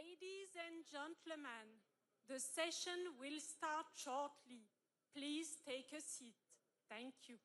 Ladies and gentlemen, the session will start shortly. Please take a seat. Thank you.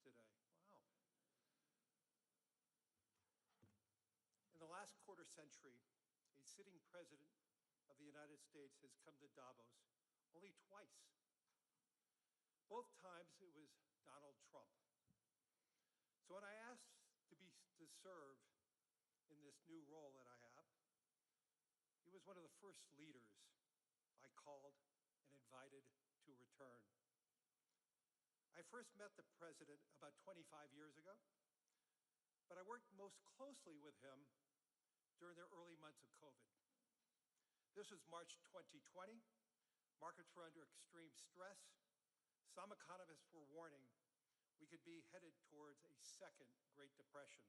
today. Wow. In the last quarter century, a sitting president of the United States has come to Davos only twice. Both times it was Donald Trump. So when I asked to serve in this new role that I have, he was one of the first leaders I called and invited to return. I first met the president about 25 years ago, but I worked most closely with him during the early months of COVID. This was March 2020. Markets were under extreme stress. Some economists were warning we could be headed towards a second Great Depression.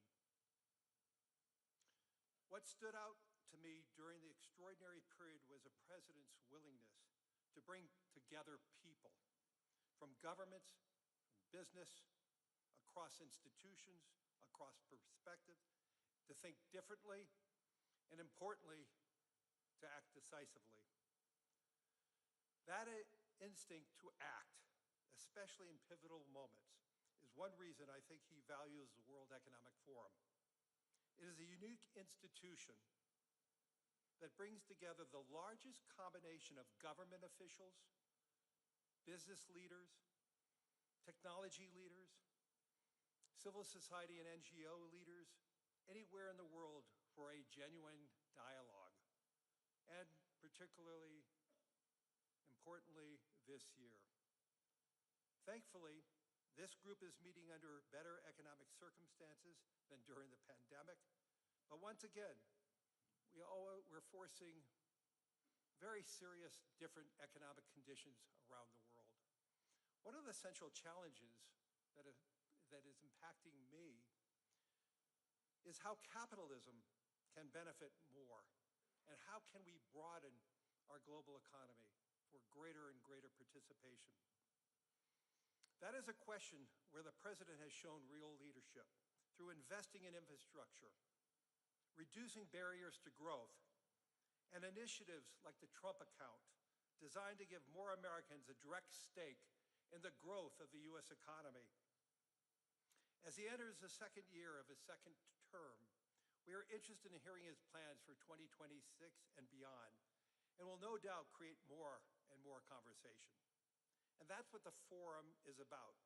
What stood out to me during the extraordinary period was a president's willingness to bring together people from governments, from business, across institutions, across perspectives, to think differently, and importantly, to act decisively. That instinct to act, especially in pivotal moments, is one reason I think he values the World Economic Forum. It is a unique institution that brings together the largest combination of government officials, business leaders, technology leaders, civil society and NGO leaders, anywhere in the world for a genuine dialogue, and particularly, importantly, this year. Thankfully, this group is meeting under better economic circumstances than during the pandemic, but once again, we're facing very serious different economic conditions around the world. One of the central challenges that is impacting me is how capitalism can benefit more, and how can we broaden our global economy for greater and greater participation. That is a question where the president has shown real leadership through investing in infrastructure, reducing barriers to growth, and initiatives like the Trump account, designed to give more Americans a direct stake in the growth of the U.S. economy. As he enters the second year of his second term, we are interested in hearing his plans for 2026 and beyond, and will no doubt create more and more conversation. And that's what the forum is about,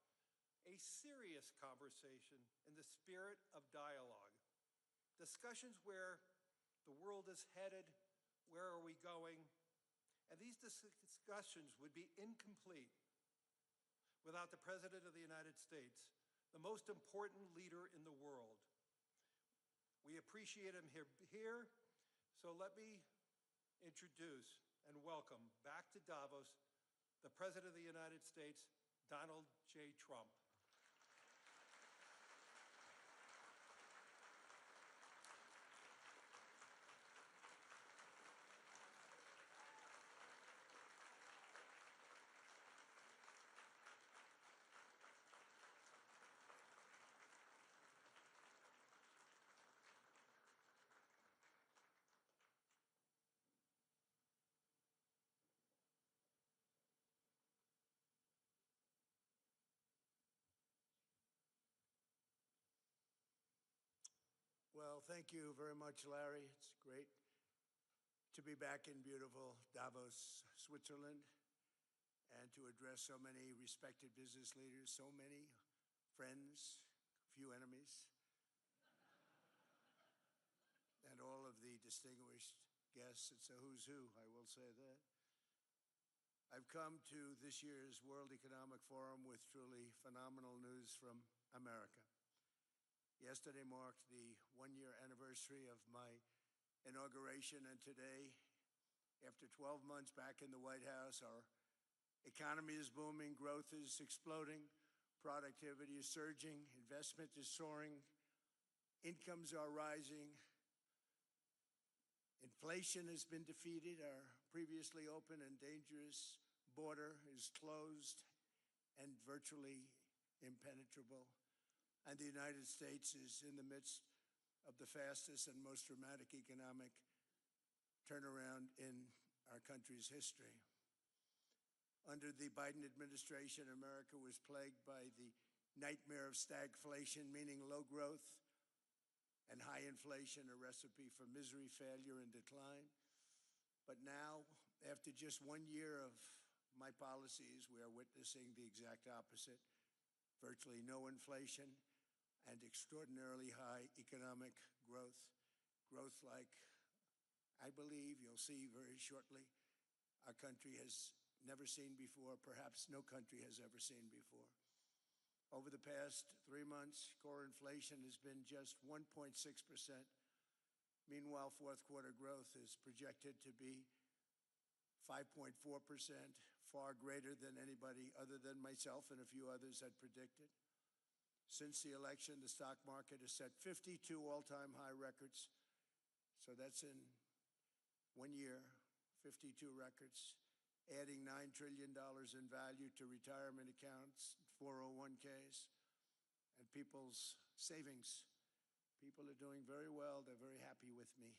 a serious conversation in the spirit of dialogue. Discussions where the world is headed, where are we going, and these discussions would be incomplete without the President of the United States, the most important leader in the world. We appreciate him here, so let me introduce and welcome back to Davos the President of the United States, Donald J. Trump. Well, thank you very much, Larry. It's great to be back in beautiful Davos, Switzerland, and to address so many respected business leaders, so many friends, few enemies, and all of the distinguished guests. It's a who's who, I will say that. I've come to this year's World Economic Forum with truly phenomenal news from America. Yesterday marked the one-year anniversary of my inauguration, and today, after 12 months back in the White House, our economy is booming, growth is exploding, productivity is surging, investment is soaring, incomes are rising, inflation has been defeated, our previously open and dangerous border is closed and virtually impenetrable. And the United States is in the midst of the fastest and most dramatic economic turnaround in our country's history. Under the Biden administration, America was plagued by the nightmare of stagflation, meaning low growth, and high inflation, a recipe for misery, failure, and decline. But now, after just 1 year of my policies, we are witnessing the exact opposite. Virtually no inflation and extraordinarily high economic growth. Growth like I believe you'll see very shortly our country has never seen before, perhaps no country has ever seen before. Over the past 3 months, core inflation has been just 1.6%. Meanwhile, fourth quarter growth is projected to be 5.4%, far greater than anybody other than myself and a few others had predicted. Since the election, the stock market has set 52 all-time high records. So that's in 1 year, 52 records, adding $9 trillion in value to retirement accounts, 401ks, and people's savings. People are doing very well. They're very happy with me.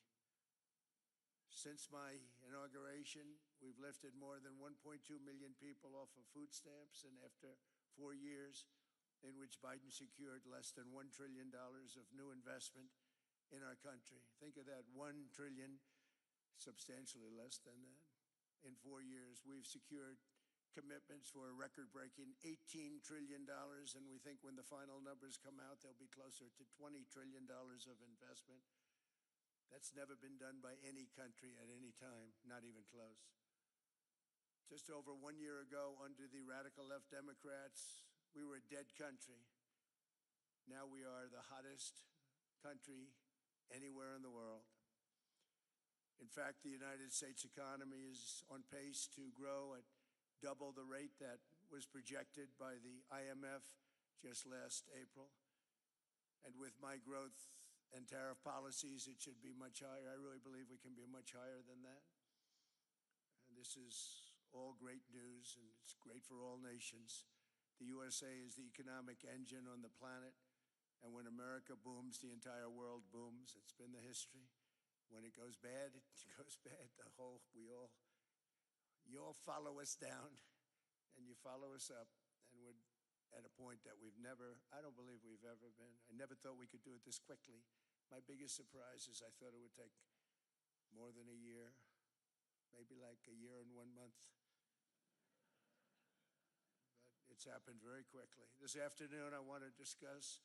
Since my inauguration, we've lifted more than 1.2 million people off of food stamps, and after 4 years in which Biden secured less than $1 trillion of new investment in our country. Think of that, $1 trillion, substantially less than that. In 4 years, we've secured commitments for a record-breaking $18 trillion, and we think when the final numbers come out, they'll be closer to $20 trillion of investment. That's never been done by any country at any time, not even close. Just over 1 year ago, under the radical left Democrats, we were a dead country. Now we are the hottest country anywhere in the world. In fact, the United States economy is on pace to grow at double the rate that was projected by the IMF just last April. And with my growth and tariff policies, it should be much higher. I really believe we can be much higher than that. And this is all great news, and it's great for all nations. The USA is the economic engine on the planet, and when America booms, the entire world booms. It's been the history. When it goes bad, it goes bad. You all follow us down, and you follow us up, and we're at a point that I don't believe we've ever been. I never thought we could do it this quickly. My biggest surprise is I thought it would take more than a year, maybe like a year and 1 month. It's happened very quickly. This afternoon, I want to discuss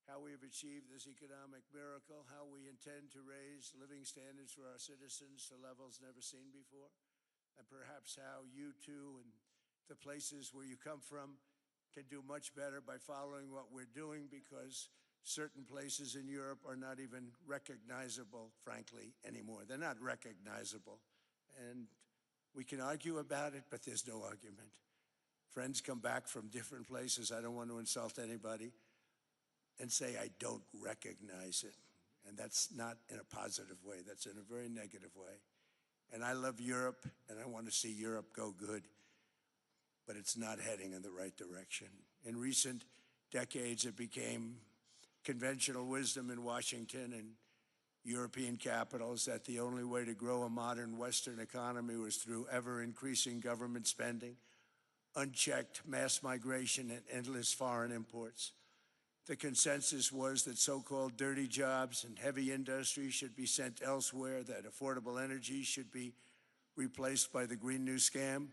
how we have achieved this economic miracle, how we intend to raise living standards for our citizens to levels never seen before, and perhaps how you too and the places where you come from can do much better by following what we're doing, because certain places in Europe are not even recognizable, frankly, anymore. They're not recognizable. And we can argue about it, but there's no argument. Friends come back from different places. I don't want to insult anybody and say I don't recognize it. And that's not in a positive way. That's in a very negative way. And I love Europe, and I want to see Europe go good, but it's not heading in the right direction. In recent decades, it became conventional wisdom in Washington and European capitals that the only way to grow a modern Western economy was through ever-increasing government spending, unchecked mass migration, and endless foreign imports. The consensus was that so-called dirty jobs and heavy industry should be sent elsewhere, that affordable energy should be replaced by the Green New Scam,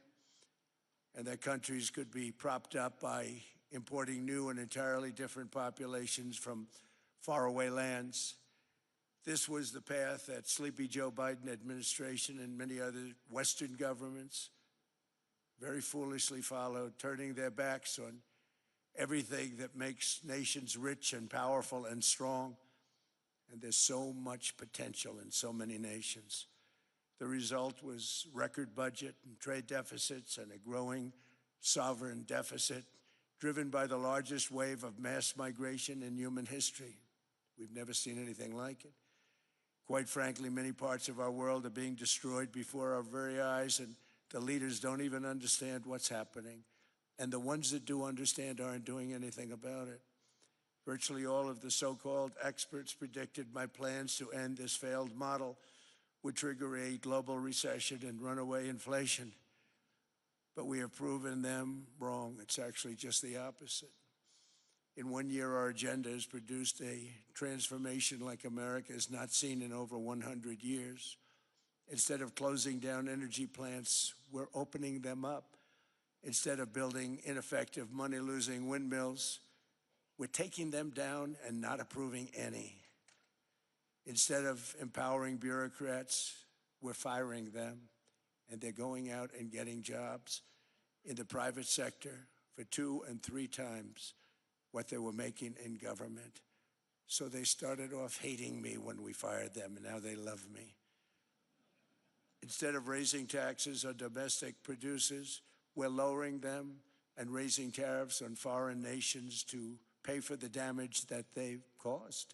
and that countries could be propped up by importing new and entirely different populations from faraway lands. This was the path that Sleepy Joe Biden administration and many other Western governments very foolishly followed, turning their backs on everything that makes nations rich and powerful and strong. And there's so much potential in so many nations. The result was record budget and trade deficits and a growing sovereign deficit driven by the largest wave of mass migration in human history. We've never seen anything like it. Quite frankly, many parts of our world are being destroyed before our very eyes, and the leaders don't even understand what's happening. And the ones that do understand aren't doing anything about it. Virtually all of the so-called experts predicted my plans to end this failed model would trigger a global recession and runaway inflation. But we have proven them wrong. It's actually just the opposite. In 1 year, our agenda has produced a transformation like America has not seen in over 100 years. Instead of closing down energy plants, we're opening them up. Instead of building ineffective, money-losing windmills, we're taking them down and not approving any. Instead of empowering bureaucrats, we're firing them, and they're going out and getting jobs in the private sector for 2 and 3 times what they were making in government. So they started off hating me when we fired them, and now they love me. Instead of raising taxes on domestic producers, we're lowering them and raising tariffs on foreign nations to pay for the damage that they've caused.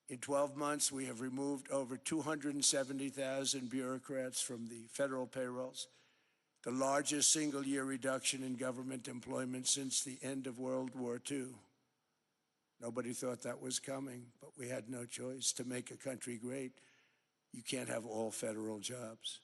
In 12 months, we have removed over 270,000 bureaucrats from the federal payrolls, the largest single-year reduction in government employment since the end of World War II. Nobody thought that was coming, but we had no choice. To make a country great, you can't have all federal jobs.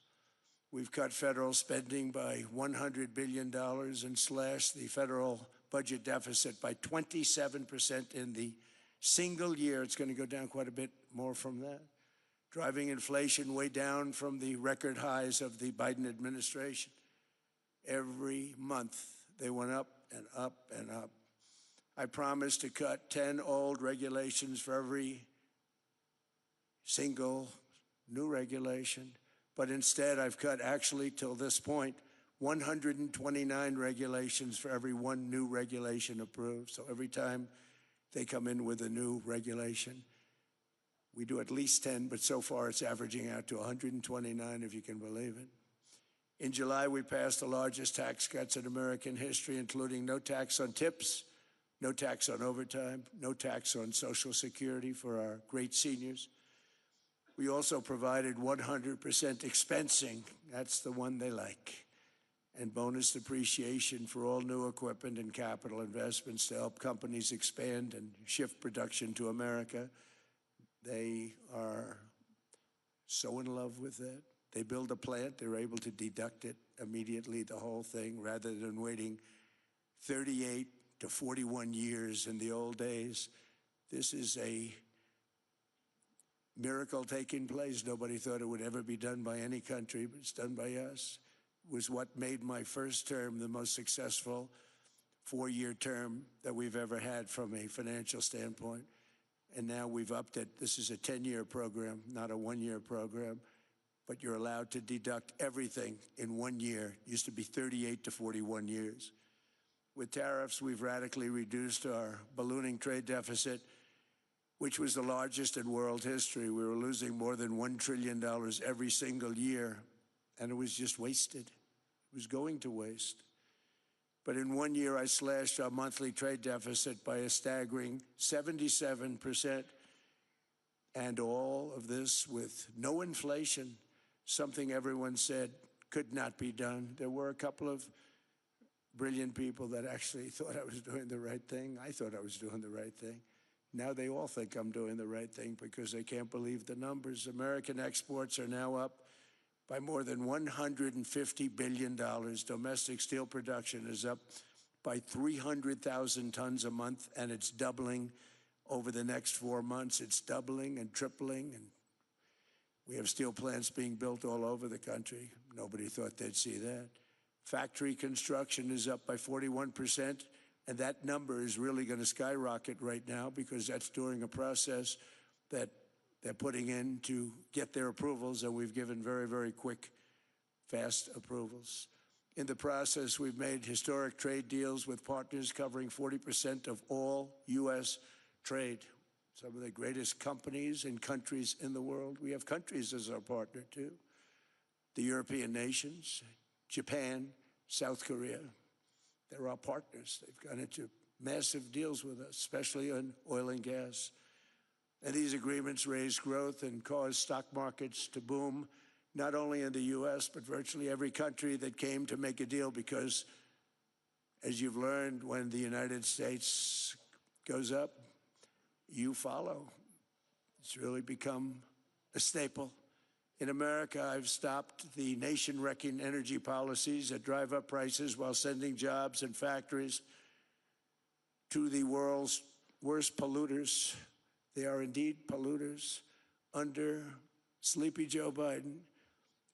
We've cut federal spending by $100 billion and slashed the federal budget deficit by 27% in the single year. It's going to go down quite a bit more from that, driving inflation way down from the record highs of the Biden administration. Every month, they went up and up and up. I promised to cut 10 old regulations for every single new regulation. But instead, I've cut, actually, till this point, 129 regulations for every 1 new regulation approved. So every time they come in with a new regulation, we do at least 10, but so far it's averaging out to 129, if you can believe it. In July, we passed the largest tax cuts in American history, including no tax on tips, no tax on overtime, no tax on Social Security for our great seniors. We also provided 100% expensing, that's the one they like, and bonus depreciation for all new equipment and capital investments to help companies expand and shift production to America. They are so in love with that. They build a plant, they're able to deduct it immediately, the whole thing, rather than waiting 38 to 41 years in the old days. This is a miracle taking place. Nobody thought it would ever be done by any country, but it's done by us. It was what made my first term the most successful 4-year term that we've ever had from a financial standpoint. And now we've upped it. This is a 10-year program, not a 1-year program, but you're allowed to deduct everything in 1 year. It used to be 38 to 41 years. With tariffs, we've radically reduced our ballooning trade deficit, which was the largest in world history. We were losing more than $1 trillion every single year, and it was just wasted. It was going to waste. But in 1 year, I slashed our monthly trade deficit by a staggering 77%, and all of this with no inflation, something everyone said could not be done. There were a couple of brilliant people that actually thought I was doing the right thing. I thought I was doing the right thing. Now they all think I'm doing the right thing because they can't believe the numbers. American exports are now up by more than $150 billion. Domestic steel production is up by 300,000 tons a month, and it's doubling over the next 4 months. It's doubling and tripling, and we have steel plants being built all over the country. Nobody thought they'd see that. Factory construction is up by 41%. And that number is really going to skyrocket right now because that's during a process that they're putting in to get their approvals, and we've given very, very quick, fast approvals. In the process, we've made historic trade deals with partners covering 40% of all U.S. trade. Some of the greatest companies and countries in the world. We have countries as our partner, too. The European nations, Japan, South Korea. They're our partners. They've gone into massive deals with us, especially on oil and gas. And these agreements raise growth and cause stock markets to boom, not only in the U.S., but virtually every country that came to make a deal, because, as you've learned, when the United States goes up, you follow. It's really become a staple. In America, I've stopped the nation-wrecking energy policies that drive up prices while sending jobs and factories to the world's worst polluters. They are indeed polluters. Under Sleepy Joe Biden,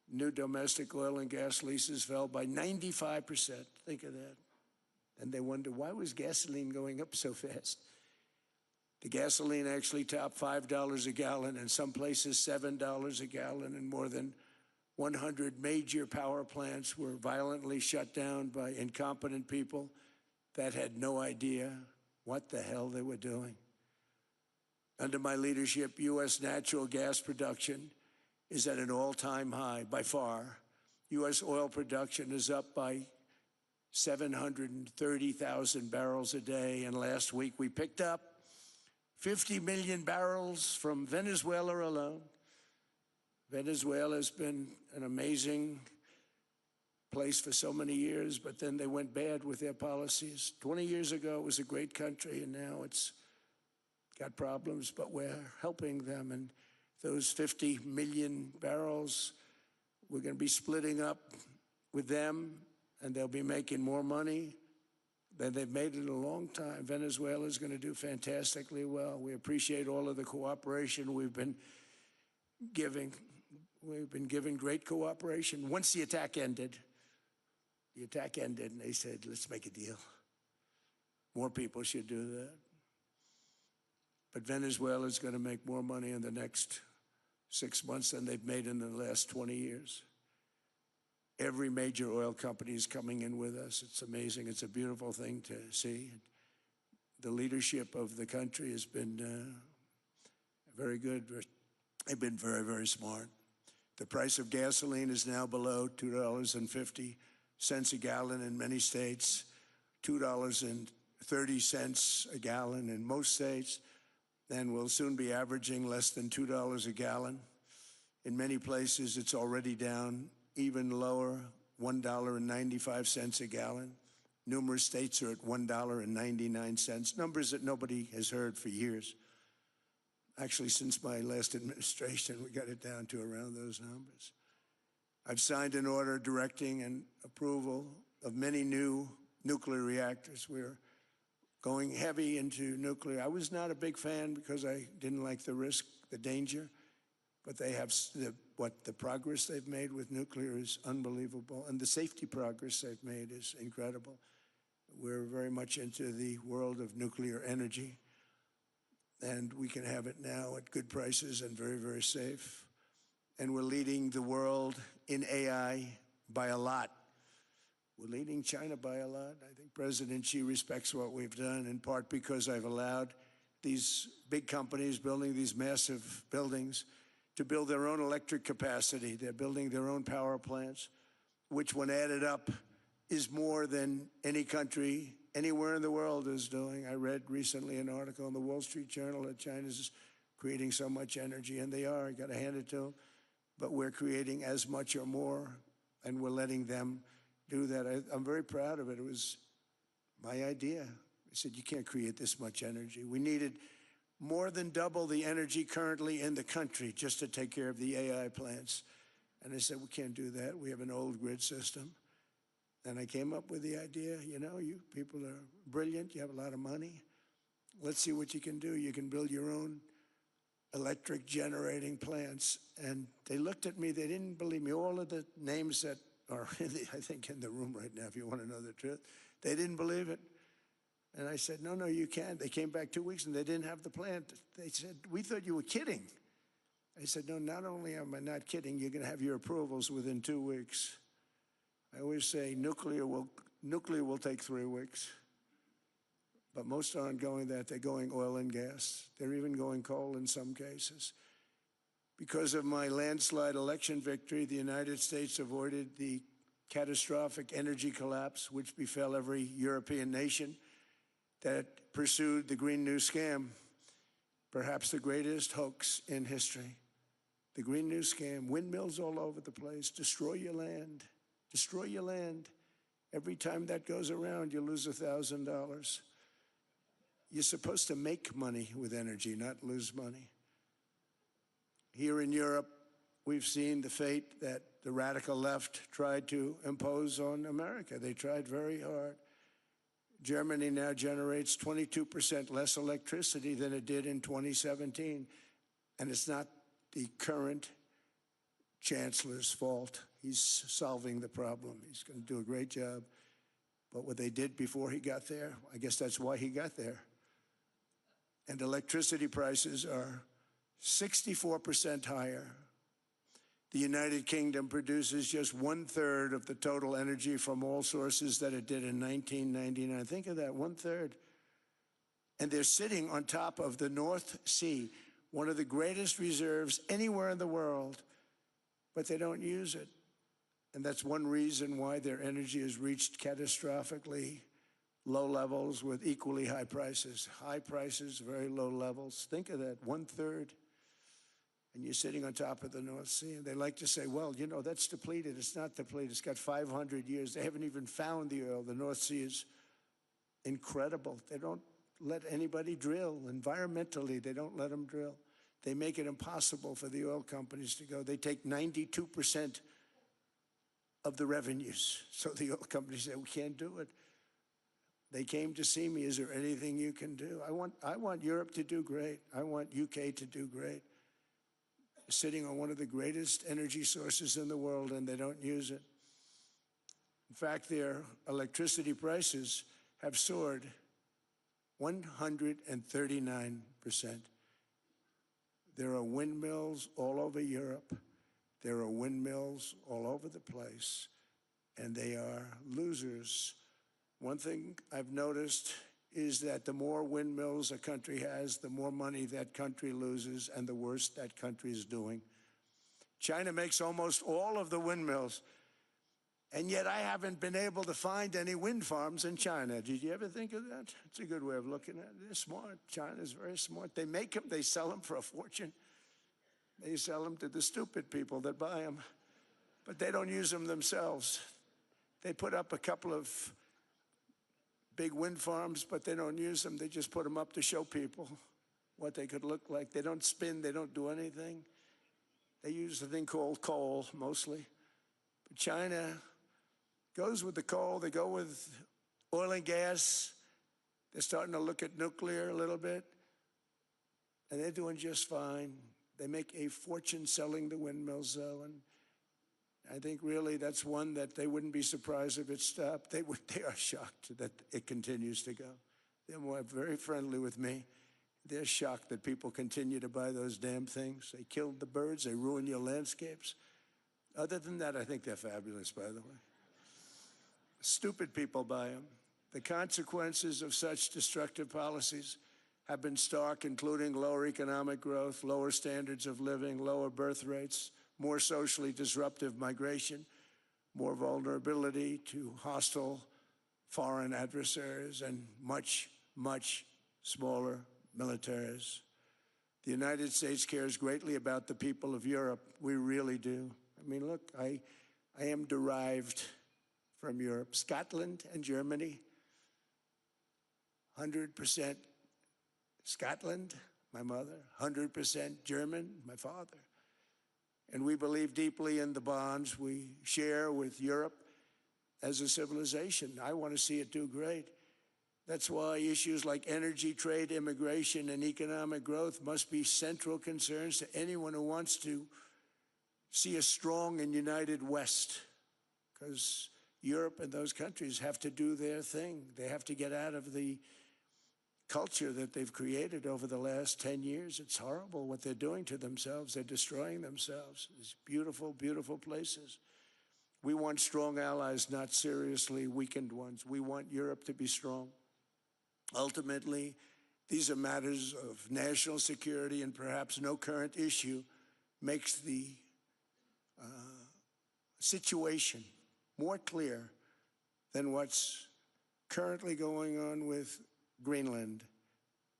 new domestic oil and gas leases fell by 95%. Think of that. And they wonder, why was gasoline going up so fast? The gasoline actually topped $5 a gallon, and some places $7 a gallon, and more than 100 major power plants were violently shut down by incompetent people that had no idea what the hell they were doing. Under my leadership, U.S. natural gas production is at an all-time high, by far. U.S. oil production is up by 730,000 barrels a day, and last week we picked up 50 million barrels from Venezuela alone. Venezuela has been an amazing place for so many years, but then they went bad with their policies. 20 years ago, it was a great country, and now it's got problems, but we're helping them. And those 50 million barrels, we're going to be splitting up with them, and they'll be making more money than they've made in a long time. Venezuela is going to do fantastically well. We appreciate all of the cooperation we've been giving. We've been giving great cooperation. Once the attack ended, and they said, let's make a deal. More people should do that. But Venezuela is going to make more money in the next 6 months than they've made in the last 20 years. Every major oil company is coming in with us. It's amazing. It's a beautiful thing to see. The leadership of the country has been very good. They've been very, very smart. The price of gasoline is now below $2.50 a gallon in many states, $2.30 a gallon in most states, and will soon be averaging less than $2 a gallon. In many places, it's already down even lower, $1.95 a gallon. Numerous states are at $1.99, numbers that nobody has heard for years. Actually, since my last administration, we got it down to around those numbers. I've signed an order directing and approval of many new nuclear reactors. We're going heavy into nuclear. I was not a big fan because I didn't like the risk, the danger, but they have the progress they've made with nuclear is unbelievable, and the safety progress they've made is incredible. We're very much into the world of nuclear energy, and we can have it now at good prices and very, very safe. And we're leading the world in AI by a lot. We're leading China by a lot. I think President Xi respects what we've done, in part because I've allowed these big companies building these massive buildings to build their own electric capacity. They're building their own power plants, which when added up is more than any country anywhere in the world is doing. I read recently an article in the Wall Street Journal that China's creating so much energy, and they are. I got to hand it to them. But we're creating as much or more, and we're letting them do that. I'm very proud of it. It was my idea. I said, you can't create this much energy. We needed more than double the energy currently in the country just to take care of the AI plants. And I said, we can't do that. We have an old grid system. And I came up with the idea, you know, you people are brilliant. You have a lot of money. Let's see what you can do. You can build your own electric generating plants. And they looked at me. They didn't believe me. All of the names that are, I think, in the room right now, if you want to know the truth, they didn't believe it. And I said, no, you can't. They came back 2 weeks and they didn't have the plant. They said, we thought you were kidding. I said, no, not only am I not kidding, you're going to have your approvals within 2 weeks. I always say nuclear will take 3 weeks. But most aren't going that. They're going oil and gas. They're even going coal in some cases. Because of my landslide election victory, the United States avoided the catastrophic energy collapse which befell every European nation that pursued the Green New Scam, perhaps the greatest hoax in history. The Green New Scam, windmills all over the place, destroy your land, destroy your land. Every time that goes around, you lose $1,000. You're supposed to make money with energy, not lose money. Here in Europe, we've seen the fate that the radical left tried to impose on America. They tried very hard. Germany now generates 22% less electricity than it did in 2017. And it's not the current chancellor's fault. He's solving the problem. He's going to do a great job. But what they did before he got there, I guess that's why he got there. And electricity prices are 64% higher. The United Kingdom produces just 1/3 of the total energy from all sources that it did in 1999. Think of that, 1/3. And they're sitting on top of the North Sea, one of the greatest reserves anywhere in the world, but they don't use it. And that's one reason why their energy has reached catastrophically low levels with equally high prices. High prices, very low levels. Think of that, 1/3. And you're sitting on top of the North Sea. And they like to say, well, you know, that's depleted. It's not depleted. It's got 500 years. They haven't even found the oil. The North Sea is incredible. They don't let anybody drill. Environmentally, they don't let them drill. They make it impossible for the oil companies to go. They take 92% of the revenues. So the oil companies say, we can't do it. They came to see me. Is there anything you can do? I want Europe to do great. I want UK to do great. Sitting on one of the greatest energy sources in the world, and they don't use it. In fact, their electricity prices have soared 139%. There are windmills all over Europe. There are windmills all over the place, and they are losers. One thing I've noticed is that the more windmills a country has, the more money that country loses and the worse that country is doing. China makes almost all of the windmills, and yet I haven't been able to find any wind farms in China. Did you ever think of that? It's a good way of looking at it. They're smart. China's very smart. They make them, they sell them for a fortune. They sell them to the stupid people that buy them, but they don't use them themselves. They put up a couple of big wind farms, but they don't use them. They just put them up to show people what they could look like. They don't spin. They don't do anything. They use a thing called coal, mostly. But China goes with the coal. They go with oil and gas. They're starting to look at nuclear a little bit. And they're doing just fine. They make a fortune selling the windmills, though, and I think really that's one that they wouldn't be surprised if it stopped. They are shocked that it continues to go. They're very friendly with me. They're shocked that people continue to buy those damn things. They killed the birds. They ruin your landscapes. Other than that, I think they're fabulous, by the way. Stupid people buy them. The consequences of such destructive policies have been stark, including lower economic growth, lower standards of living, lower birth rates, more socially disruptive migration, more vulnerability to hostile foreign adversaries, and much, much smaller militaries. The United States cares greatly about the people of Europe. We really do. I mean, look, I am derived from Europe. Scotland and Germany, 100% Scotland, my mother, 100% German, my father. And we believe deeply in the bonds we share with Europe as a civilization. I want to see it do great. That's why issues like energy, trade, immigration, and economic growth must be central concerns to anyone who wants to see a strong and united West, because Europe and those countries have to do their thing. They have to get out of the culture that they've created over the last 10 years. It's horrible what they're doing to themselves. They're destroying themselves. These beautiful, beautiful places. We want strong allies, not seriously weakened ones. We want Europe to be strong. Ultimately, these are matters of national security, and perhaps no current issue makes the situation more clear than what's currently going on with Greenland.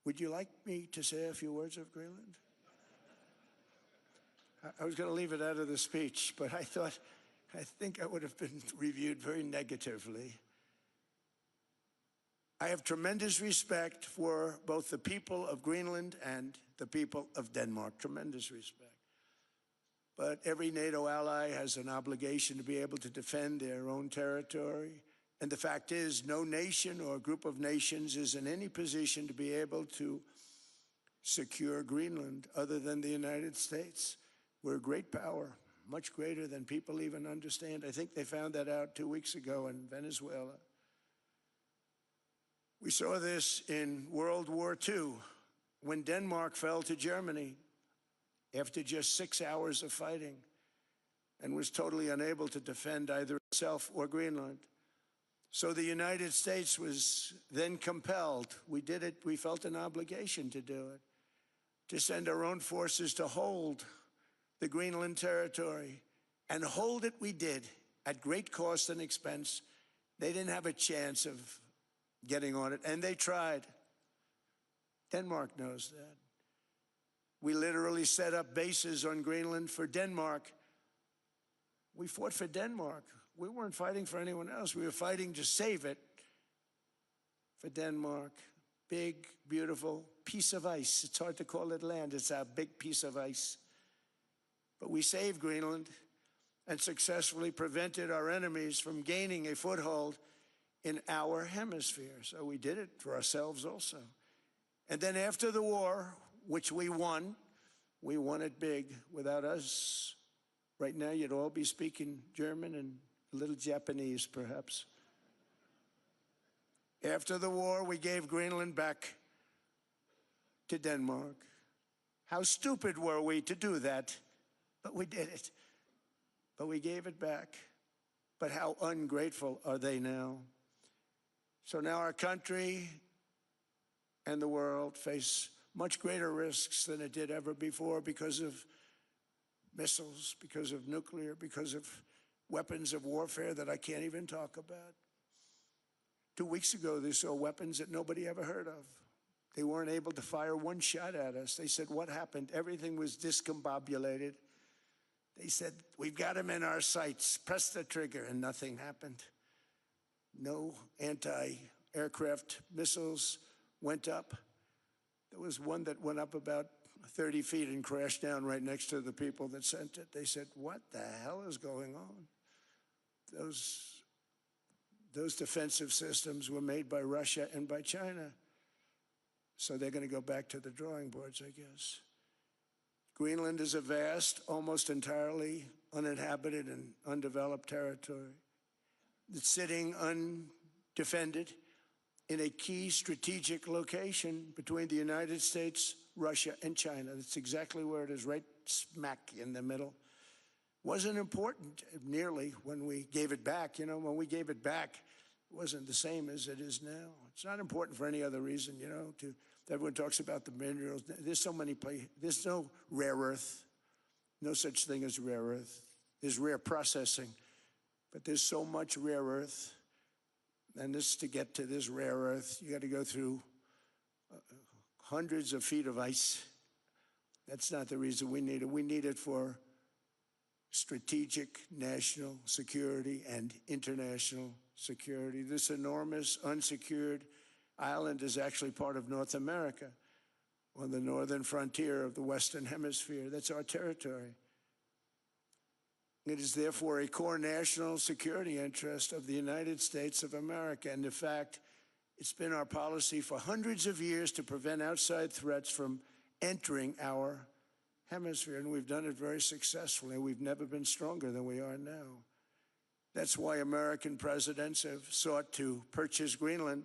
Would you like me to say a few words of Greenland? I was going to leave it out of the speech, but I think I would have been reviewed very negatively. I have tremendous respect for both the people of Greenland and the people of Denmark, tremendous respect. But every NATO ally has an obligation to be able to defend their own territory, And the fact is, no nation or group of nations is in any position to be able to secure Greenland other than the United States. We're a great power, much greater than people even understand. I think they found that out 2 weeks ago in Venezuela. We saw this in World War II when Denmark fell to Germany after just 6 hours of fighting and was totally unable to defend either itself or Greenland. So the United States was then compelled, we did it, we felt an obligation to do it, to send our own forces to hold the Greenland territory. And hold it we did, at great cost and expense. They didn't have a chance of getting on it, and they tried. Denmark knows that. We literally set up bases on Greenland for Denmark. We fought for Denmark. We weren't fighting for anyone else. We were fighting to save it for Denmark. Big, beautiful piece of ice. It's hard to call it land. It's a big piece of ice. But we saved Greenland and successfully prevented our enemies from gaining a foothold in our hemisphere. So we did it for ourselves also. And then after the war, which we won it big. Without us, right now you'd all be speaking German and a little Japanese, perhaps. After the war, we gave Greenland back to Denmark. How stupid were we to do that? But we did it. But we gave it back. But how ungrateful are they now? So now our country and the world face much greater risks than it did ever before because of missiles, because of nuclear, because of weapons of warfare that I can't even talk about. 2 weeks ago, they saw weapons that nobody ever heard of. They weren't able to fire one shot at us. They said, what happened? Everything was discombobulated. They said, we've got them in our sights. Press the trigger, and nothing happened. No anti-aircraft missiles went up. There was one that went up about 30 feet and crashed down right next to the people that sent it. They said, what the hell is going on? Those defensive systems were made by Russia and by China. So they're going to go back to the drawing boards, I guess. Greenland is a vast, almost entirely uninhabited and undeveloped territory. It's sitting undefended in a key strategic location between the United States, Russia, and China. That's exactly where it is, right smack in the middle. Wasn't important nearly when we gave it back. You know, when we gave it back, it wasn't the same as it is now. It's not important for any other reason, you know. Everyone talks about the minerals. There's so many places. There's no rare earth. No such thing as rare earth. There's rare processing. But there's so much rare earth. And to get to this rare earth, you got to go through hundreds of feet of ice. That's not the reason we need it. We need it for strategic national security and international security. This enormous unsecured island is actually part of North America on the northern frontier of the Western Hemisphere. That's our territory. It is therefore a core national security interest of the United States of America. And in fact, it's been our policy for hundreds of years to prevent outside threats from entering our hemisphere. And we've done it very successfully. We've never been stronger than we are now. That's why American presidents have sought to purchase Greenland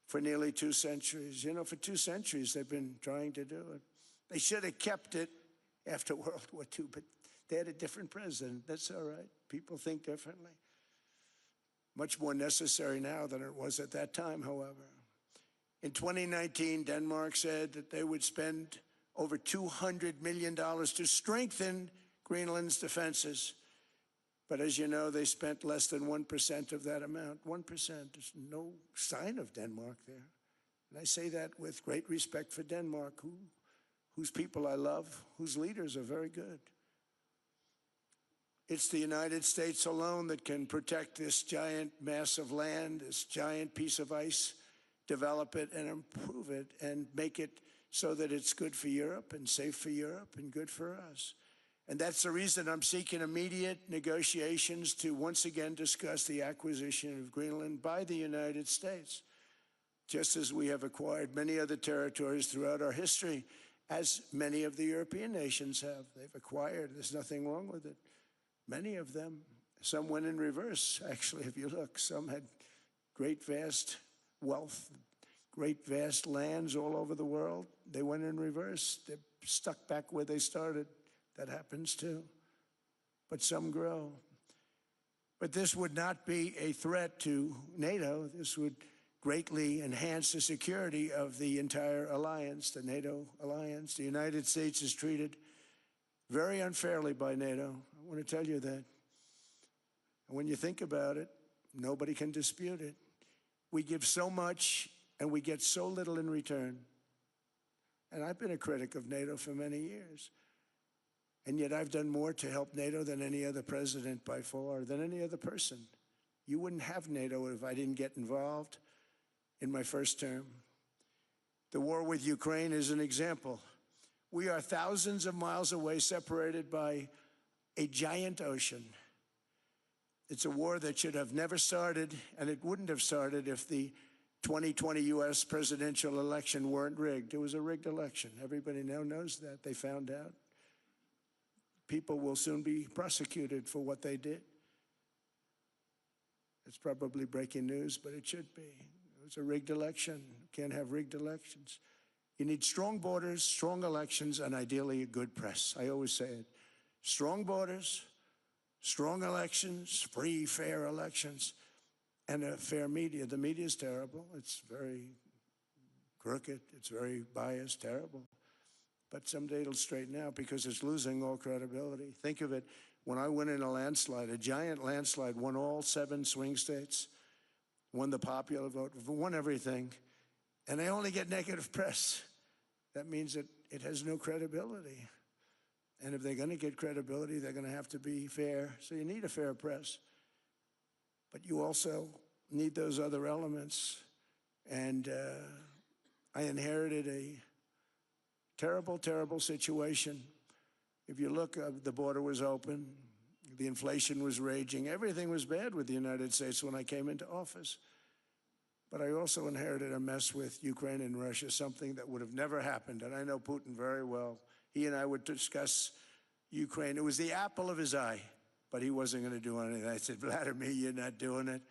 for nearly 2 centuries. You know, for 2 centuries they've been trying to do it. They should have kept it after World War II, but they had a different president. That's all right. People think differently. Much more necessary now than it was at that time, however. In 2019, Denmark said that they would spend over $200 million to strengthen Greenland's defenses. But as you know, they spent less than 1% of that amount. 1%. There's no sign of Denmark there. And I say that with great respect for Denmark, whose people I love, whose leaders are very good. It's the United States alone that can protect this giant mass of land, this giant piece of ice, develop it and improve it and make it so that it's good for Europe and safe for Europe and good for us. And that's the reason I'm seeking immediate negotiations to once again discuss the acquisition of Greenland by the United States, just as we have acquired many other territories throughout our history, as many of the European nations have. They've acquired, there's nothing wrong with it. Many of them, some went in reverse, actually, if you look. Some had great, vast wealth, great, vast lands all over the world. They went in reverse. They're stuck back where they started. That happens too. But some grow. But this would not be a threat to NATO. This would greatly enhance the security of the entire alliance, the NATO alliance. The United States is treated very unfairly by NATO. I want to tell you that. And when you think about it, nobody can dispute it. We give so much and we get so little in return. And I've been a critic of NATO for many years. And yet I've done more to help NATO than any other president by far, than any other person. You wouldn't have NATO if I didn't get involved in my first term. The war with Ukraine is an example. We are thousands of miles away, separated by a giant ocean. It's a war that should have never started, and it wouldn't have started if the 2020 U.S. presidential election weren't rigged. It was a rigged election. Everybody now knows that. They found out. People will soon be prosecuted for what they did. It's probably breaking news, but it should be. It was a rigged election. You can't have rigged elections. You need strong borders, strong elections, and ideally a good press. I always say it. Strong borders, strong elections, free, fair elections, and a fair media. The media is terrible. It's very crooked. It's very biased, terrible. But someday it'll straighten out because it's losing all credibility. Think of it, when I went in a landslide, a giant landslide, won all 7 swing states, won the popular vote, won everything, and they only get negative press. That means that it has no credibility. And if they're going to get credibility, they're going to have to be fair. So you need a fair press. But you also need those other elements. And I inherited a terrible, terrible situation. If you look, the border was open. The inflation was raging. Everything was bad with the United States when I came into office. But I also inherited a mess with Ukraine and Russia, something that would have never happened. And I know Putin very well. He and I would discuss Ukraine. It was the apple of his eye, but he wasn't going to do anything. I said, Vladimir, you're not doing it.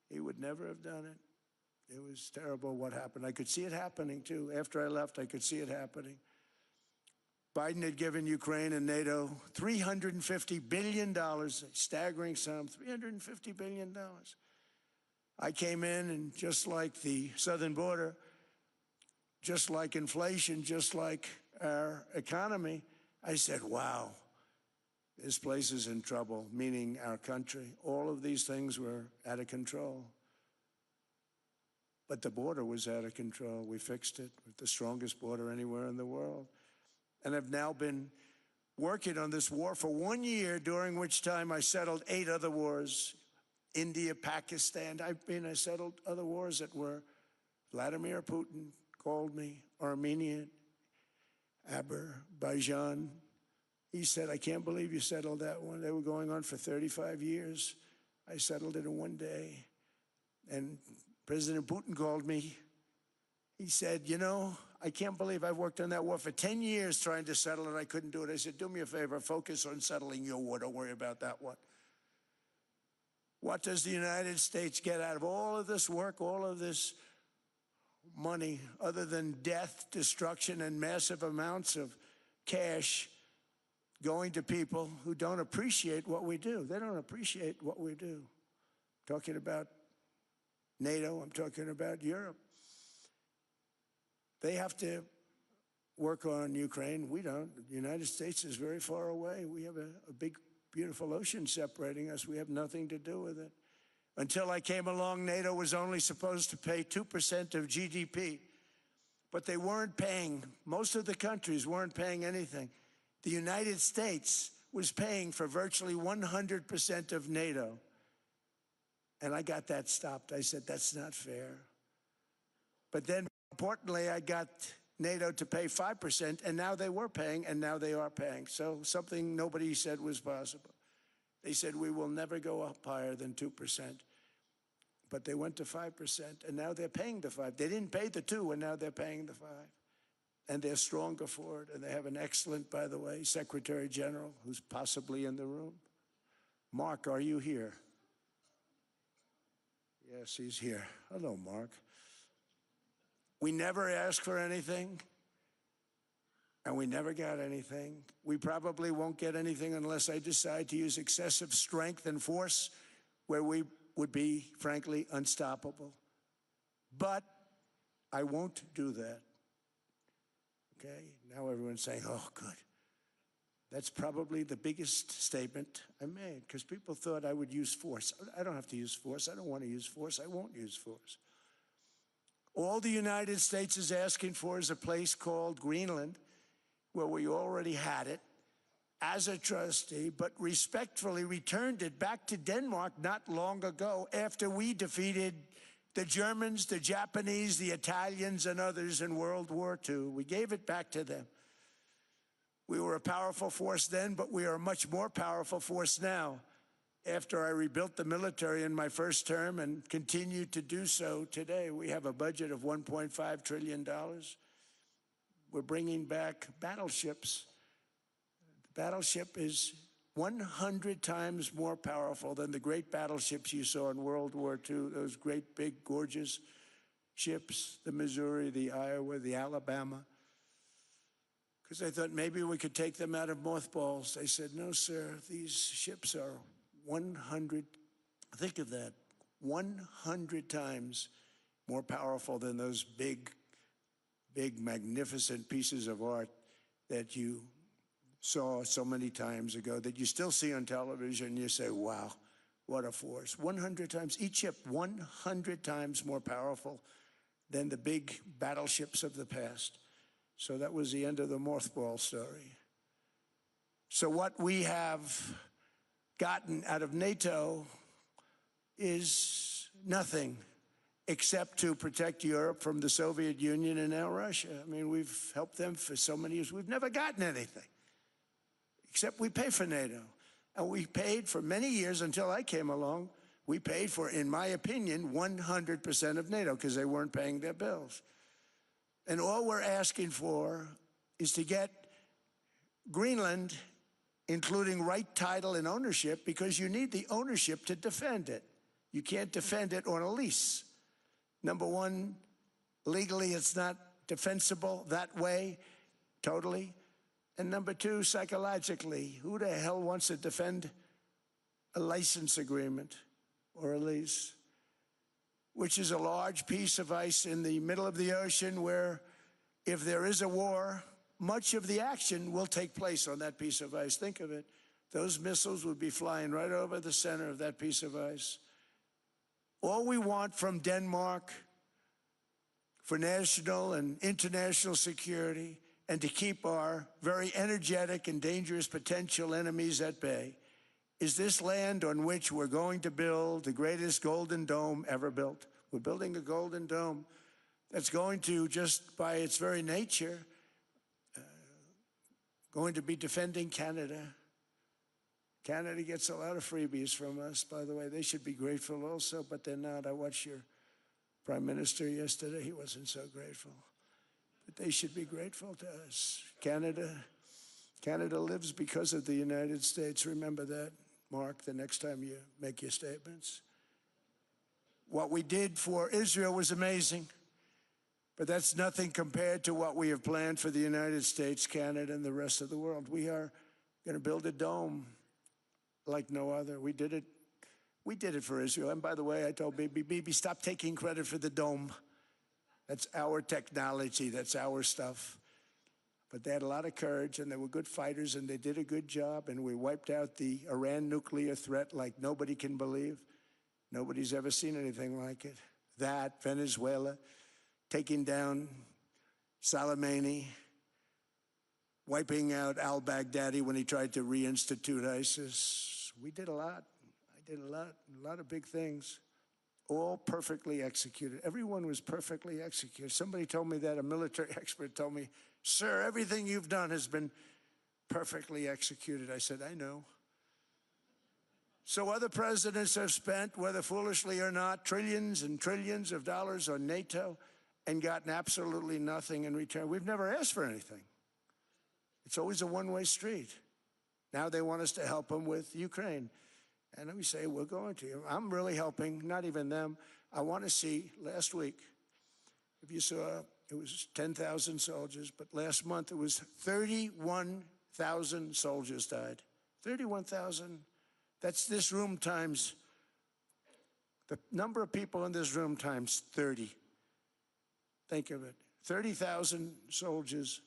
He would never have done it. It was terrible what happened. I could see it happening, too. After I left, I could see it happening. Biden had given Ukraine and NATO $350 billion, a staggering sum, $350 billion. I came in, and just like the southern border, just like inflation, just like our economy, I said, wow, this place is in trouble, meaning our country. All of these things were out of control. But the border was out of control. We fixed it with the strongest border anywhere in the world. And I've now been working on this war for 1 year, during which time I settled 8 other wars. India, Pakistan. I settled other wars that were Vladimir Putin called me, Armenia, Azerbaijan. He said, I can't believe you settled that one. They were going on for 35 years. I settled it in 1 day. And President Putin called me. He said, you know, I can't believe I've worked on that war for 10 years trying to settle it. I couldn't do it. I said, do me a favor, focus on settling your war. Don't worry about that one. What does the United States get out of all of this work, all of this money, other than death, destruction, and massive amounts of cash going to people who don't appreciate what we do? They don't appreciate what we do. I'm talking about NATO, I'm talking about Europe. They have to work on Ukraine. We don't. The United States is very far away. We have a big, beautiful ocean separating us. We have nothing to do with it. Until I came along, NATO was only supposed to pay 2% of GDP. But they weren't paying. Most of the countries weren't paying anything. The United States was paying for virtually 100% of NATO. And I got that stopped. I said, that's not fair. But then, importantly, I got NATO to pay 5%, and now they were paying, and now they are paying. So something nobody said was possible. They said we will never go up higher than 2%. But they went to 5%, and now they're paying the 5. They didn't pay the 2, and now they're paying the 5. And they're stronger for it, and they have an excellent, by the way, Secretary General who's possibly in the room. Mark, are you here? Yes, he's here. Hello, Mark. We never asked for anything, and we never got anything. We probably won't get anything unless I decide to use excessive strength and force where we would be, frankly, unstoppable. But I won't do that. Okay? Now everyone's saying, oh, good. That's probably the biggest statement I made, because people thought I would use force. I don't have to use force. I don't want to use force. I won't use force. All the United States is asking for is a place called Greenland, where we already had it as a trustee, but respectfully returned it back to Denmark not long ago after we defeated the Germans, the Japanese, the Italians, and others in World War II. We gave it back to them. We were a powerful force then, but we are a much more powerful force now. After I rebuilt the military in my first term and continue to do so today, we have a budget of $1.5 trillion. We're bringing back battleships. The battleship is 100 times more powerful than the great battleships you saw in World War II, those great, big, gorgeous ships, the Missouri, the Iowa, the Alabama. Because I thought maybe we could take them out of mothballs. They said, no, sir, these ships are 100, think of that, 100 times more powerful than those big, magnificent pieces of art that you saw so many times ago, that you still see on television. You say, wow, what a force. 100 times, each ship 100 times more powerful than the big battleships of the past. So that was the end of the mothball story. So what we have gotten out of NATO is nothing except to protect Europe from the Soviet Union and now Russia. I mean, we've helped them for so many years. We've never gotten anything, except we pay for NATO. And we paid for many years until I came along. We paid for, in my opinion, 100% of NATO because they weren't paying their bills. And all we're asking for is to get Greenland, including right title and ownership, because you need the ownership to defend it. You can't defend it on a lease. Number one, legally it's not defensible that way, totally. And number two, psychologically, who the hell wants to defend a license agreement or a lease, which is a large piece of ice in the middle of the ocean where if there is a war, much of the action will take place on that piece of ice. Think of it. Those missiles would be flying right over the center of that piece of ice. All we want from Denmark for national and international security and to keep our very energetic and dangerous potential enemies at bay is this land on which we're going to build the greatest golden dome ever built. We're building a golden dome that's going to, just by its very nature, going to be defending Canada. Canada gets a lot of freebies from us, by the way. They should be grateful also, but they're not. I watched your Prime Minister yesterday. He wasn't so grateful. But they should be grateful to us. Canada lives because of the United States. Remember that, Mark, the next time you make your statements. What we did for Israel was amazing, but that's nothing compared to what we have planned for the United States, Canada, and the rest of the world. We are going to build a dome like no other. We did it for Israel. And by the way, I told Bibi, stop taking credit for the dome. That's our technology. That's our stuff. But they had a lot of courage, and they were good fighters, and they did a good job, and we wiped out the Iran nuclear threat like nobody can believe. Nobody's ever seen anything like it. That, Venezuela, taking down Soleimani, wiping out al-Baghdadi when he tried to reinstitute ISIS. We did a lot. I did a lot of big things. all perfectly executed. Everyone was perfectly executed. Somebody told me that, a military expert told me, "Sir, everything you've done has been perfectly executed." I said, "I know." So other presidents have spent, whether foolishly or not, trillions and trillions of dollars on NATO and gotten absolutely nothing in return. We've never asked for anything. It's always a one-way street. Now they want us to help them with Ukraine. And we say, we're going to. I'm really helping, not even them. I want to see, last week, if you saw, it was 10,000 soldiers, but last month it was 31,000 soldiers died. 31,000. That's this room times, the number of people in this room times 30. Think of it. 30,000 soldiers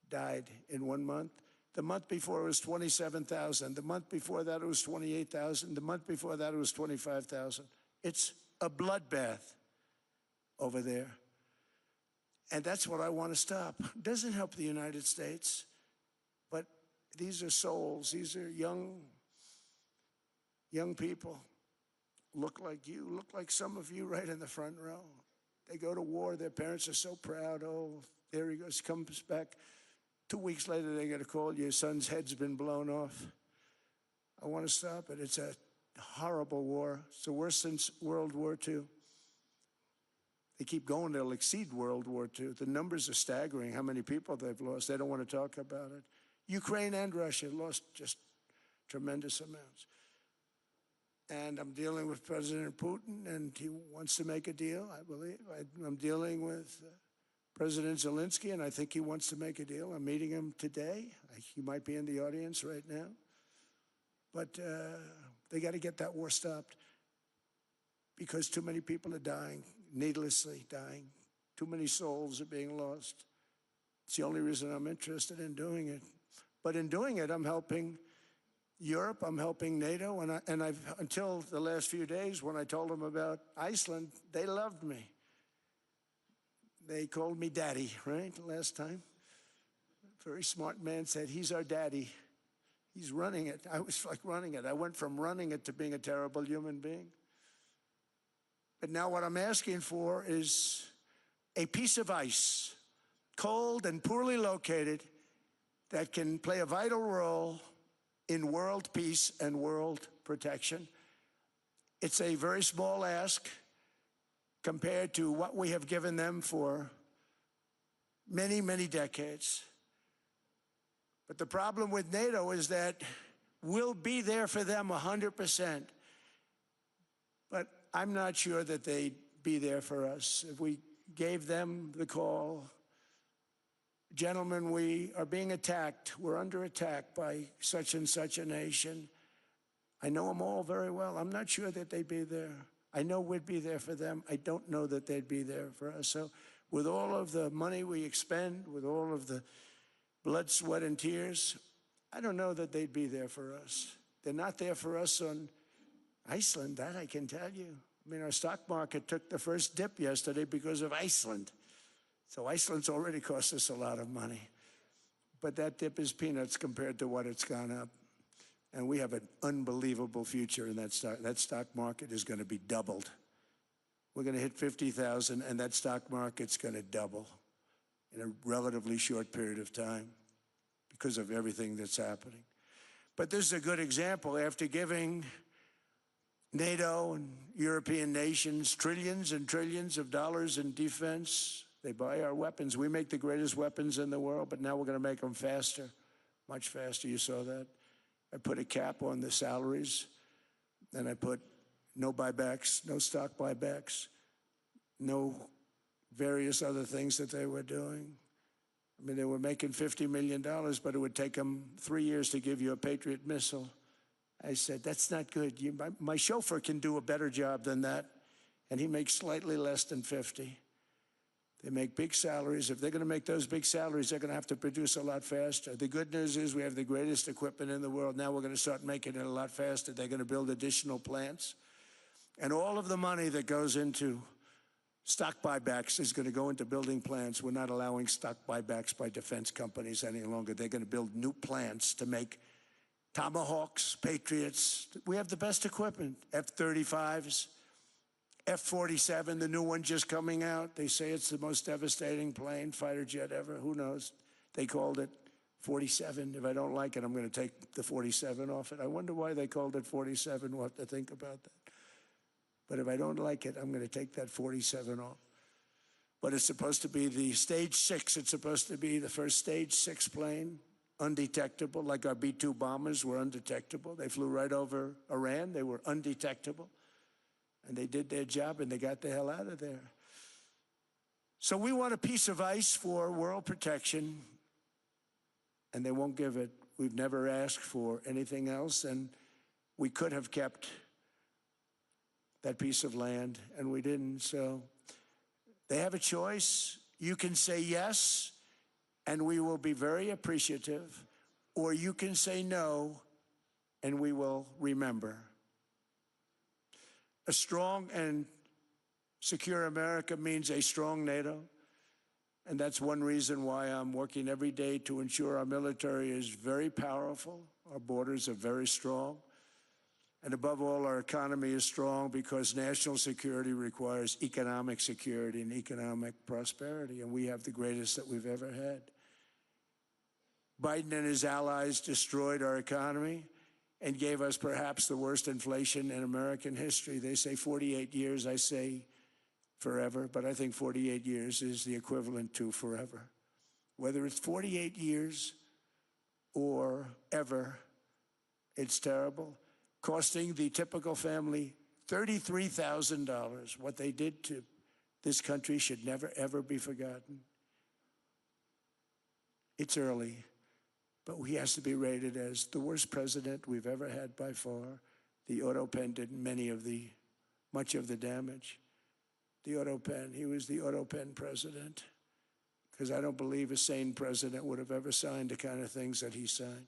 died in 1 month. The month before it was 27,000. The month before that it was 28,000. The month before that it was 25,000. It's a bloodbath over there. And that's what I want to stop. It doesn't help the United States, but these are souls. These are young people. Look like you, look like some of you right in the front row. They go to war. Their parents are so proud. Oh, there he goes, comes back. 2 weeks later, they get a call, your son's head's been blown off. I want to stop it. It's a horrible war. It's the worst since World War II. They keep going, they'll exceed World War II. The numbers are staggering, how many people they've lost. They don't want to talk about it. Ukraine and Russia lost just tremendous amounts. And I'm dealing with President Putin, and he wants to make a deal, I believe. I'm dealing with President Zelensky, and I think he wants to make a deal. I'm meeting him today. He might be in the audience right now. But they got to get that war stopped because too many people are dying, needlessly dying. Too many souls are being lost. It's the only reason I'm interested in doing it. But in doing it, I'm helping Europe, I'm helping NATO, and I've until the last few days when I told them about Iceland, they loved me. They called me daddy, right, last time. A very smart man said, he's our daddy. He's running it. I was like running it. I went from running it to being a terrible human being. But now what I'm asking for is a piece of ice, cold and poorly located, that can play a vital role in world peace and world protection. It's a very small ask compared to what we have given them for many, many decades. But the problem with NATO is that we'll be there for them 100%. But I'm not sure that they'd be there for us. If we gave them the call, gentlemen, we are being attacked. We're under attack by such and such a nation. I know them all very well. I'm not sure that they'd be there. I know we'd be there for them. I don't know that they'd be there for us. So with all of the money we expend, with all of the blood, sweat, and tears, I don't know that they'd be there for us. They're not there for us on Iceland, that I can tell you. I mean, our stock market took the first dip yesterday because of Iceland. So Iceland's already cost us a lot of money. But that dip is peanuts compared to what it's gone up. And we have an unbelievable future in that stock. That stock market is going to be doubled. We're going to hit 50,000, and that stock market's going to double in a relatively short period of time because of everything that's happening. But this is a good example. After giving NATO and European nations trillions and trillions of dollars in defense, they buy our weapons. We make the greatest weapons in the world, but now we're going to make them faster, much faster. You saw that. I put a cap on the salaries, and I put no buybacks, no stock buybacks, no various other things that they were doing. I mean, they were making $50 million, but it would take them 3 years to give you a Patriot missile. I said, that's not good. My chauffeur can do a better job than that, and he makes slightly less than 50. They make big salaries. If they're going to make those big salaries, they're going to have to produce a lot faster. The good news is we have the greatest equipment in the world. Now we're going to start making it a lot faster. They're going to build additional plants. And all of the money that goes into stock buybacks is going to go into building plants. We're not allowing stock buybacks by defense companies any longer. They're going to build new plants to make Tomahawks, Patriots. We have the best equipment, F-35s. F-47, the new one just coming out. They say it's the most devastating plane, fighter jet ever. Who knows? They called it 47. If I don't like it, I'm going to take the 47 off it. I wonder why they called it 47. We'll have to think about that. But if I don't like it, I'm going to take that 47 off. But it's supposed to be the stage 6. It's supposed to be the first stage 6 plane, undetectable, like our B-2 bombers were undetectable. They flew right over Iran. They were undetectable. And they did their job, and they got the hell out of there. So we want a piece of ice for world protection, and they won't give it. We've never asked for anything else, and we could have kept that piece of land, and we didn't. So they have a choice. You can say yes, and we will be very appreciative, or you can say no, and we will remember. A strong and secure America means a strong NATO, and that's one reason why I'm working every day to ensure our military is very powerful, our borders are very strong, and above all, our economy is strong because national security requires economic security and economic prosperity, and we have the greatest that we've ever had. Biden and his allies destroyed our economy and gave us perhaps the worst inflation in American history. They say 48 years, I say forever, but I think 48 years is the equivalent to forever. Whether it's 48 years or ever, it's terrible, costing the typical family $33,000. What they did to this country should never, ever be forgotten. It's early, but he has to be rated as the worst president we've ever had by far. The auto pen did much of the damage. The auto pen, he was the auto pen president, because I don't believe a sane president would have ever signed the kind of things that he signed.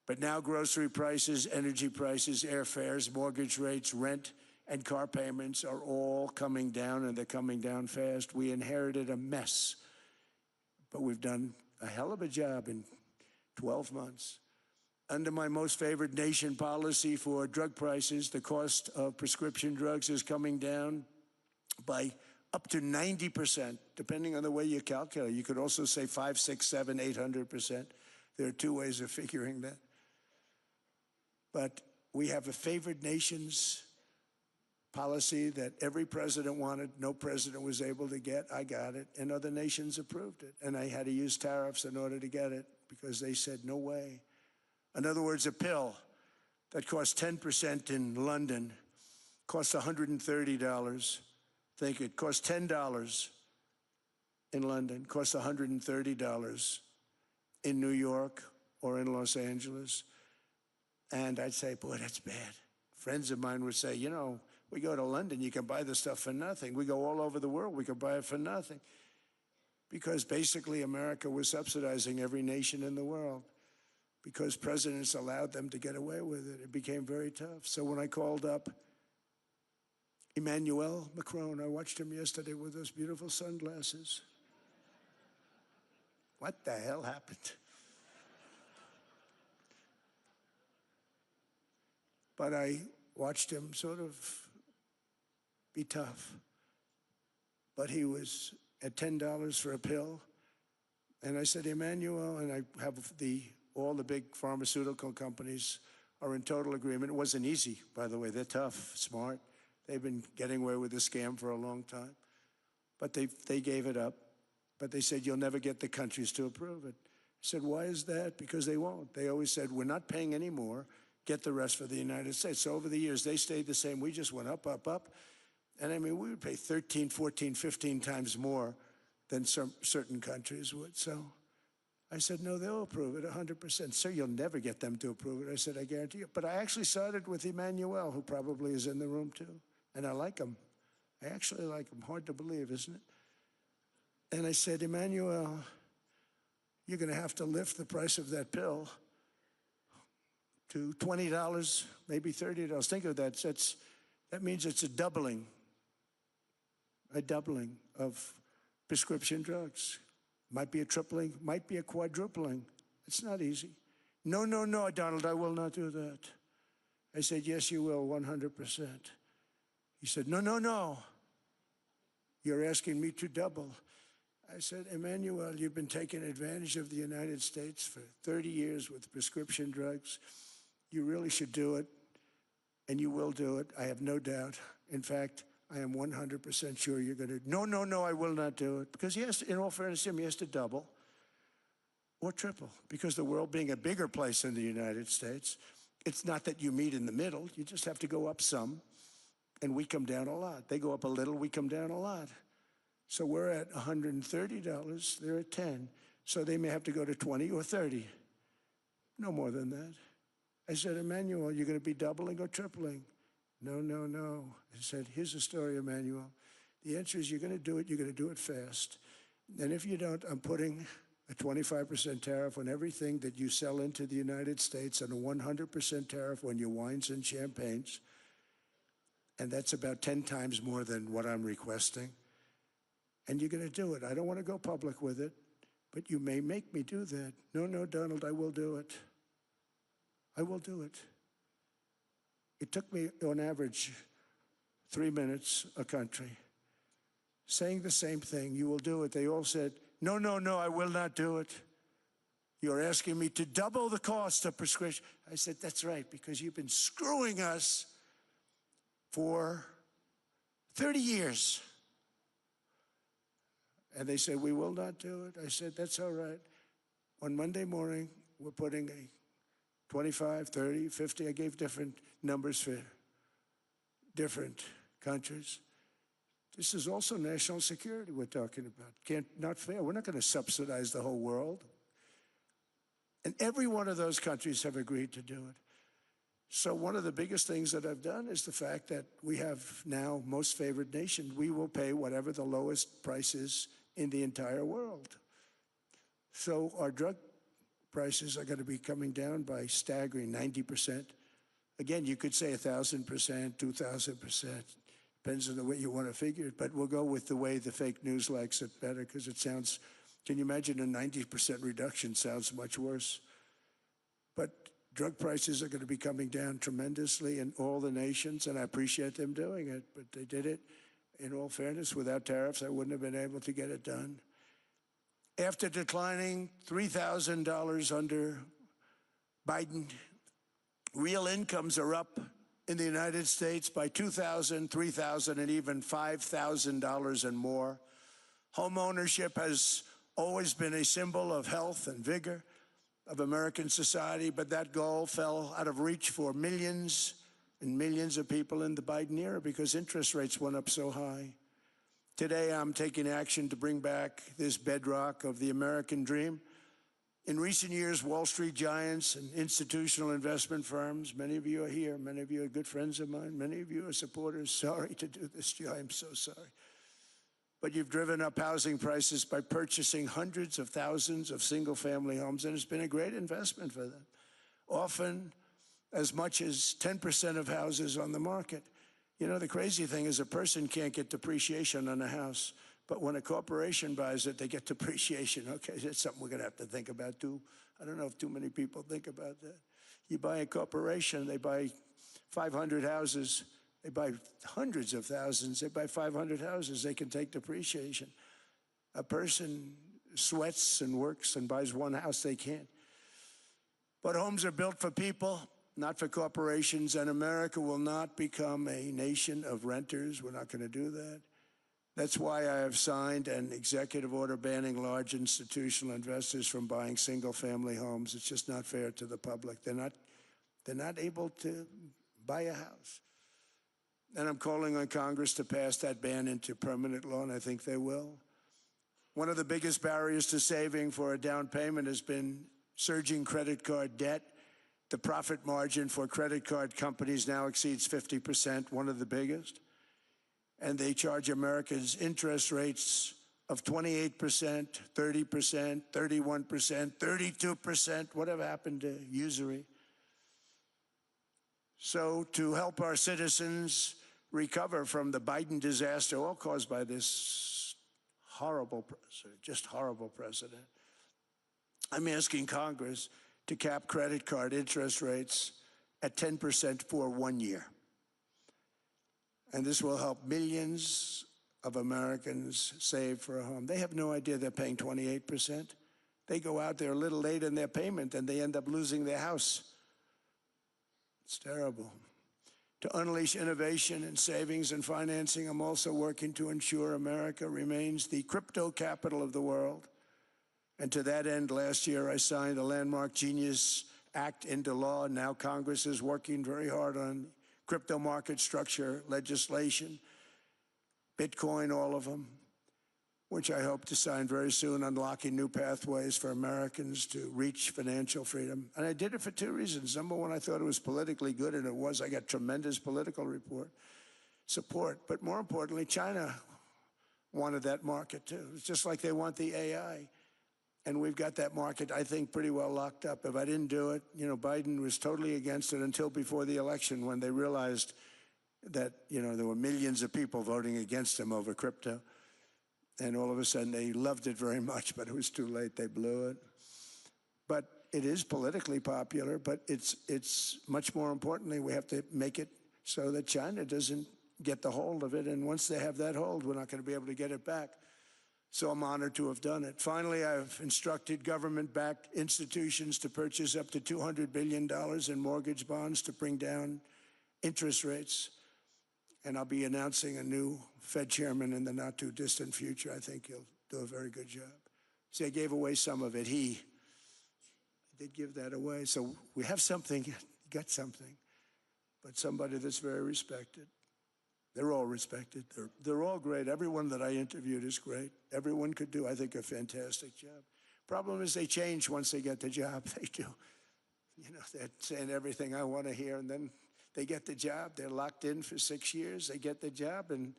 But now grocery prices, energy prices, airfares, mortgage rates, rent, and car payments are all coming down, and they're coming down fast. We inherited a mess, but we've done a hell of a job in 12 months. Under my most favored nation policy for drug prices, the cost of prescription drugs is coming down by up to 90%, depending on the way you calculate. You could also say 5, 6, 7, 800%. There are two ways of figuring that. But we have a favored nations policy that every president wanted, no president was able to get. I got it, and other nations approved it. And I had to use tariffs in order to get it because they said, no way. In other words, a pill that costs 10% in London costs $130. Think it costs $10 in London, costs $130 in New York or in Los Angeles. And I'd say, boy, that's bad. Friends of mine would say, you know, we go to London, you can buy this stuff for nothing. We go all over the world, we can buy it for nothing. Because basically America was subsidizing every nation in the world because presidents allowed them to get away with it. It became very tough. So when I called up Emmanuel Macron, I watched him yesterday with those beautiful sunglasses. What the hell happened? But I watched him sort of be tough. But he was at $10 for a pill. And I said, Emmanuel, and I have all the big pharmaceutical companies are in total agreement. It wasn't easy, by the way. They're tough, smart. They've been getting away with the scam for a long time. But they gave it up. But they said, you'll never get the countries to approve it. I said, why is that? Because they won't. They always said, we're not paying any more. Get the rest for the United States. So over the years, they stayed the same. We just went up, up, up. And I mean, we would pay 13, 14, 15 times more than certain countries would. So I said, no, they'll approve it 100%. Sir, you'll never get them to approve it. I said, I guarantee you. But I actually sided with Emmanuel, who probably is in the room too. And I like him. I actually like him. Hard to believe, isn't it? And I said, Emmanuel, you're going to have to lift the price of that pill to $20, maybe $30. Think of that. That means it's a doubling of prescription drugs. Might be a tripling, might be a quadrupling. It's not easy. No, no, no, Donald, I will not do that. I said, yes, you will, 100%. He said, no, no, no. You're asking me to double. I said, Emmanuel, you've been taking advantage of the United States for 30 years with prescription drugs. You really should do it, and you will do it. I have no doubt. In fact, I am 100% sure you're going to. No, no, no, I will not do it. Because he has to, in all fairness to him, he has to double or triple. Because the world being a bigger place than the United States, it's not that you meet in the middle. You just have to go up some, and we come down a lot. They go up a little, we come down a lot. So we're at $130, they're at 10. So they may have to go to 20 or 30. No more than that. I said, Emmanuel, you're going to be doubling or tripling? No, no, no. I said, here's the story, Emmanuel. The answer is you're going to do it, you're going to do it fast. And if you don't, I'm putting a 25% tariff on everything that you sell into the United States and a 100% tariff on your wines and champagnes. And that's about 10 times more than what I'm requesting. And you're going to do it. I don't want to go public with it, but you may make me do that. No, no, Donald, I will do it. I will do it. It took me, on average, 3 minutes a country, saying the same thing. You will do it. They all said, no, no, no, I will not do it. You're asking me to double the cost of prescription. I said, that's right, because you've been screwing us for 30 years. And they said, we will not do it. I said, that's all right. On Monday morning, we're putting a 25, 30, 50. I gave different numbers for different countries. This is also national security we're talking about. Not fair. We're not going to subsidize the whole world. And every one of those countries have agreed to do it. So one of the biggest things that I've done is the fact that we have now most favored nation. We will pay whatever the lowest price is in the entire world. So our drug prices are going to be coming down by staggering 90%. Again, you could say 1,000%, 2,000%. Depends on the way you want to figure it. But we'll go with the way the fake news likes it better because it sounds, can you imagine a 90% reduction sounds much worse. But drug prices are going to be coming down tremendously in all the nations, and I appreciate them doing it. But they did it, in all fairness, without tariffs, I wouldn't have been able to get it done. After declining $3,000 under Biden, real incomes are up in the United States by $2,000, $3,000, and even $5,000 and more. Home ownership has always been a symbol of health and vigor of American society, but that goal fell out of reach for millions and millions of people in the Biden era because interest rates went up so high. Today, I'm taking action to bring back this bedrock of the American dream. In recent years, Wall Street giants and institutional investment firms, many of you are here, many of you are good friends of mine, many of you are supporters. Sorry to do this to you, I'm so sorry. But you've driven up housing prices by purchasing hundreds of thousands of single-family homes, and it's been a great investment for them. Often as much as 10% of houses on the market. You know, the crazy thing is a person can't get depreciation on a house, but when a corporation buys it, they get depreciation. Okay, that's something we're going to have to think about too. I don't know if too many people think about that. You buy a corporation, they buy 500 houses, they buy hundreds of thousands, they buy 500 houses, they can take depreciation. A person sweats and works and buys one house, they can't. But homes are built for people, not for corporations, and America will not become a nation of renters. We're not going to do that. That's why I have signed an executive order banning large institutional investors from buying single-family homes. It's just not fair to the public. They're not able to buy a house. And I'm calling on Congress to pass that ban into permanent law, and I think they will. One of the biggest barriers to saving for a down payment has been surging credit card debt. The profit margin for credit card companies now exceeds 50%, one of the biggest. And they charge Americans interest rates of 28%, 30%, 31%, 32%. Whatever happened to usury? So to help our citizens recover from the Biden disaster, all caused by this horrible president, just horrible president, I'm asking Congress to cap credit card interest rates at 10% for 1 year. And this will help millions of Americans save for a home. They have no idea they're paying 28%. They go out there a little late in their payment and they end up losing their house. It's terrible. To unleash innovation and savings and financing, I'm also working to ensure America remains the crypto capital of the world. And to that end, last year I signed a landmark Genius Act into law. Now Congress is working very hard on crypto market structure legislation, Bitcoin, all of them, which I hope to sign very soon, unlocking new pathways for Americans to reach financial freedom. And I did it for two reasons. Number one, I thought it was politically good, and it was. I got tremendous political support. But more importantly, China wanted that market too. It's just like they want the AI. And we've got that market, I think, pretty well locked up. If I didn't do it, Biden was totally against it until before the election, when they realized that, there were millions of people voting against him over crypto. And all of a sudden, they loved it very much, but it was too late. They blew it. But it is politically popular, but it's much more importantly, we have to make it so that China doesn't get the hold of it. And once they have that hold, we're not going to be able to get it back. So I'm honored to have done it. Finally, I've instructed government-backed institutions to purchase up to $200 billion in mortgage bonds to bring down interest rates. And I'll be announcing a new Fed chairman in the not-too-distant future. I think he'll do a very good job. See, I gave away some of it. I did give that away. So we have something, got something, but somebody that's very respected. They're all respected. They're all great. Everyone that I interviewed is great. Everyone could do, I think, a fantastic job. Problem is they change once they get the job. They do. They're saying everything I want to hear, and then they get the job. They're locked in for 6 years. They get the job, and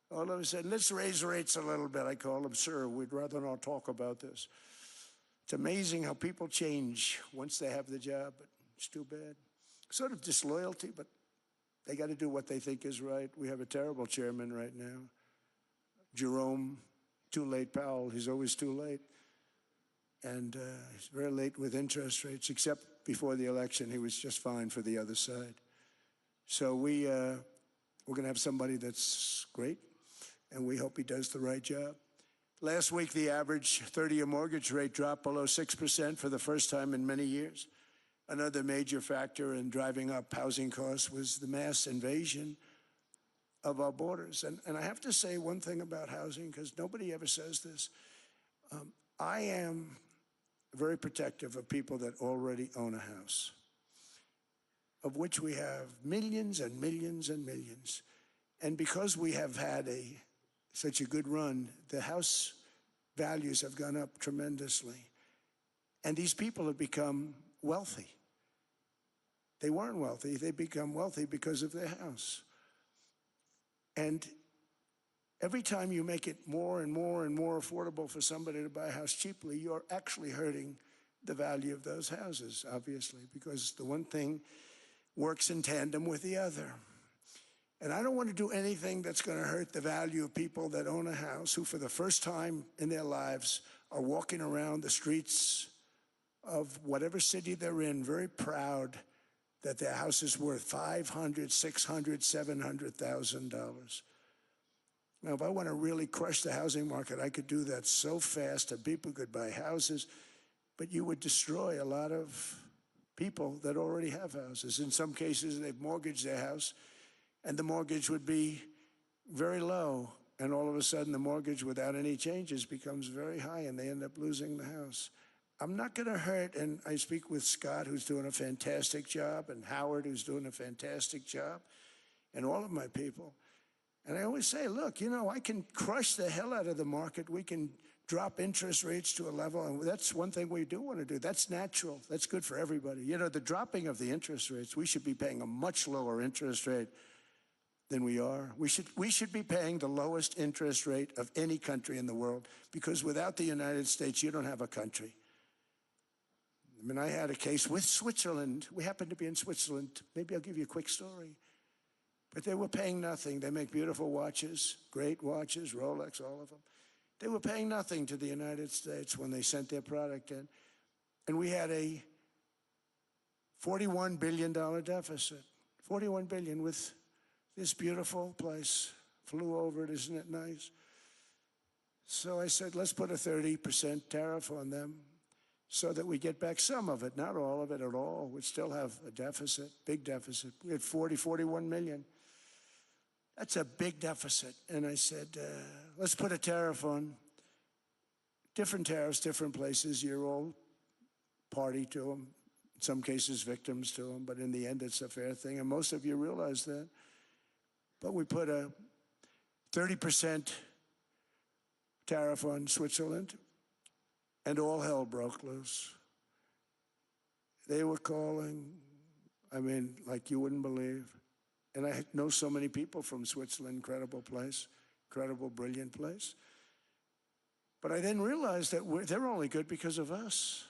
all of a sudden, let's raise rates a little bit. I call them, sir, we'd rather not talk about this. It's amazing how people change once they have the job, but it's too bad. Sort of disloyalty, but they got to do what they think is right. We have a terrible chairman right now. Jerome, too late Powell. He's always too late. And he's very late with interest rates, except before the election, he was just fine for the other side. So we're going to have somebody that's great, and we hope he does the right job. Last week, the average 30-year mortgage rate dropped below 6% for the first time in many years. Another major factor in driving up housing costs was the mass invasion of our borders. And I have to say one thing about housing, because nobody ever says this. I am very protective of people that already own a house, of which we have millions and millions and millions. And because we have had such a good run, the house values have gone up tremendously. And these people have become wealthy. They weren't wealthy. They become wealthy because of their house. And every time you make it more and more and more affordable for somebody to buy a house cheaply, you're actually hurting the value of those houses, obviously, because the one thing works in tandem with the other. And I don't want to do anything that's going to hurt the value of people that own a house, who for the first time in their lives are walking around the streets of whatever city they're in, very proud that their house is worth $500,000, $600,000, $700,000. Now, if I want to really crush the housing market, I could do that so fast that people could buy houses, but you would destroy a lot of people that already have houses. In some cases, they've mortgaged their house, and the mortgage would be very low, and all of a sudden the mortgage without any changes becomes very high, and they end up losing the house. I'm not going to hurt, and I speak with Scott, who's doing a fantastic job, and Howard, who's doing a fantastic job, and all of my people. And I always say, look, I can crush the hell out of the market. We can drop interest rates to a level, and that's one thing we do want to do. That's natural. That's good for everybody. The dropping of the interest rates, we should be paying a much lower interest rate than we are. We should be paying the lowest interest rate of any country in the world, because without the United States, you don't have a country. I mean, I had a case with Switzerland. We happened to be in Switzerland. Maybe I'll give you a quick story. But they were paying nothing. They make beautiful watches, great watches, Rolex, all of them. They were paying nothing to the United States when they sent their product in. And we had a $41 billion deficit. $41 billion with this beautiful place. Flew over it, isn't it nice? So I said, let's put a 30% tariff on them so that we get back some of it, not all of it at all. We'd still have a deficit, big deficit. We had 41 million. That's a big deficit. And I said, let's put a tariff on. Different tariffs, different places. You're all party to them. In some cases, victims to them. But in the end, it's a fair thing. And most of you realize that. But we put a 30% tariff on Switzerland, and all hell broke loose. They were calling, I mean, like you wouldn't believe. And I know so many people from Switzerland, incredible place, incredible, brilliant place. But I then realized that they're only good because of us.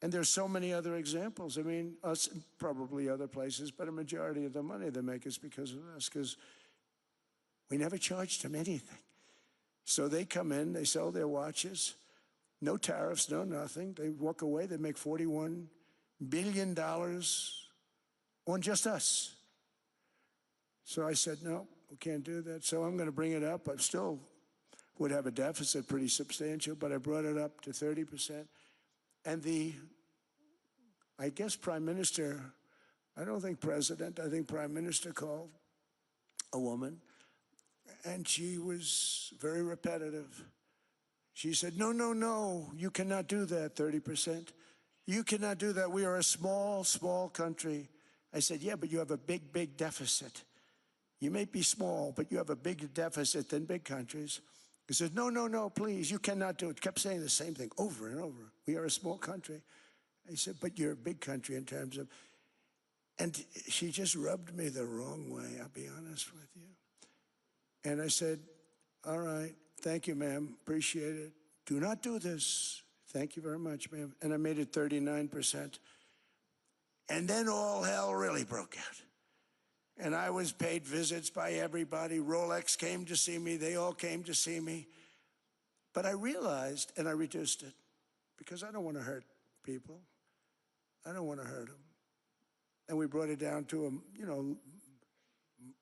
And there's so many other examples. I mean, us and probably other places, but a majority of the money they make is because of us, because we never charged them anything. So they come in, they sell their watches, no tariffs, no nothing. They walk away, they make $41 billion on just us. So I said, no, we can't do that. So I'm going to bring it up. I still would have a deficit pretty substantial, but I brought it up to 30%. And I guess Prime Minister, I don't think President, I think Prime Minister called a woman, and she was very repetitive. She said, no, no, no, you cannot do that, 30%. You cannot do that. We are a small, small country. I said, yeah, but you have a big, big deficit. You may be small, but you have a bigger deficit than big countries. He said, no, no, no, please, you cannot do it. Kept saying the same thing over and over. We are a small country. I said, but you're a big country in terms of, and she just rubbed me the wrong way, I'll be honest with you. And I said, all right, thank you, ma'am, appreciate it. Do not do this. Thank you very much, ma'am. And I made it 39%. And then all hell really broke out. And I was paid visits by everybody. Rolex came to see me. They all came to see me. But I realized, and I reduced it, because I don't want to hurt people. I don't want to hurt them. And we brought it down to a,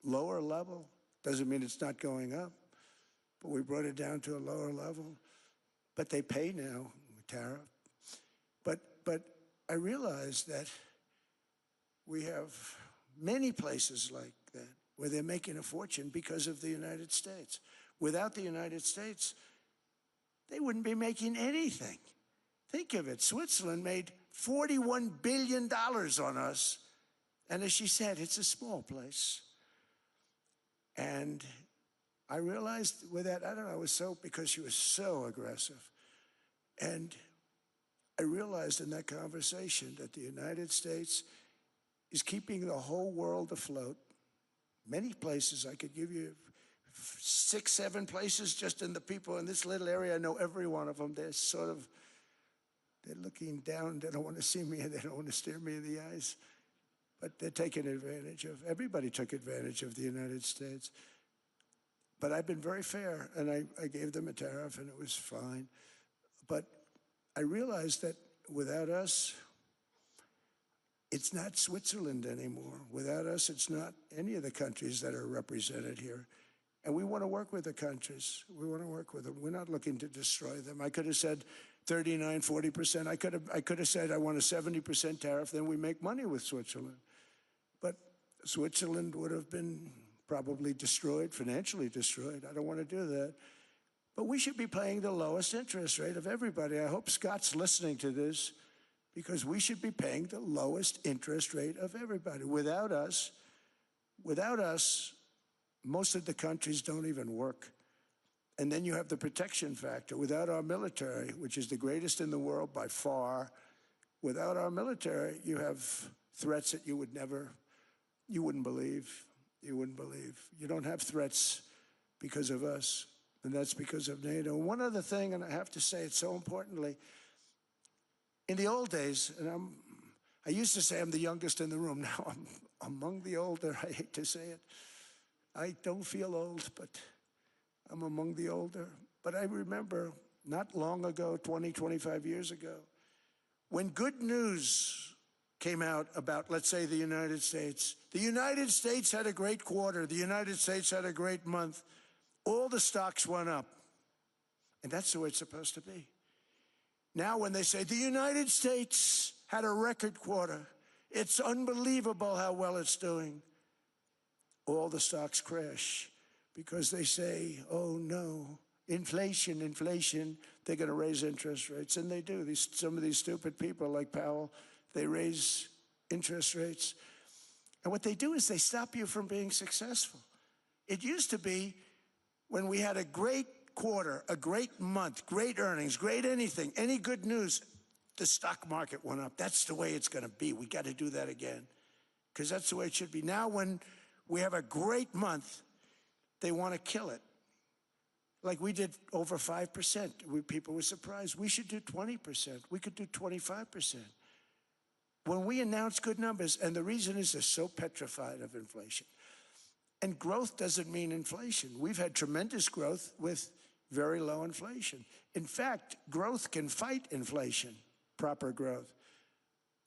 lower level. Doesn't mean it's not going up, but we brought it down to a lower level. But they pay now, tariff. But I realized that we have many places like that where they're making a fortune because of the United States. Without the United States, they wouldn't be making anything. Think of it. Switzerland made $41 billion on us. And as she said, it's a small place. And I realized with that, I don't know, it was so, because she was so aggressive. And I realized in that conversation that the United States is keeping the whole world afloat. Many places, I could give you 6, 7 places just in the people in this little area. I know every one of them. They're looking down. They don't want to see me, and they don't want to stare me in the eyes. But they're taking advantage of, everybody took advantage of the United States. But I've been very fair, and I gave them a tariff, and it was fine. But I realized that without us, it's not Switzerland anymore. Without us, it's not any of the countries that are represented here. And we want to work with the countries. We want to work with them. We're not looking to destroy them. I could have said 39, 40%. I could have said I want a 70% tariff, then we make money with Switzerland. But Switzerland would have been probably destroyed, financially destroyed. I don't want to do that. But we should be paying the lowest interest rate of everybody. I hope Scott's listening to this, because we should be paying the lowest interest rate of everybody. Without us, most of the countries don't even work. And then you have the protection factor. Without our military, which is the greatest in the world by far, without our military, you have threats that you wouldn't believe. You wouldn't believe. You don't have threats because of us, and that's because of NATO. One other thing, and I have to say it so importantly, in the old days, and I used to say I'm the youngest in the room. Now I'm among the older. I hate to say it. I don't feel old, but I'm among the older. But I remember not long ago, 20, 25 years ago, when good news came out about, let's say, the United States. The United States had a great quarter. The United States had a great month. All the stocks went up. And that's the way it's supposed to be. Now when they say the United States had a record quarter, it's unbelievable how well it's doing, all the stocks crash because they say, oh no, inflation, inflation, they're going to raise interest rates. And they do. Some of these stupid people like Powell, they raise interest rates. And what they do is they stop you from being successful. It used to be when we had a great quarter, a great month, great earnings, great anything, any good news, the stock market went up. That's the way it's going to be. We got to do that again because that's the way it should be. Now when we have a great month, they want to kill it. Like we did over 5%. People were surprised. We should do 20%. We could do 25%. When we announce good numbers, and the reason is they're so petrified of inflation. And growth doesn't mean inflation. We've had tremendous growth with very low inflation. In fact, growth can fight inflation, proper growth.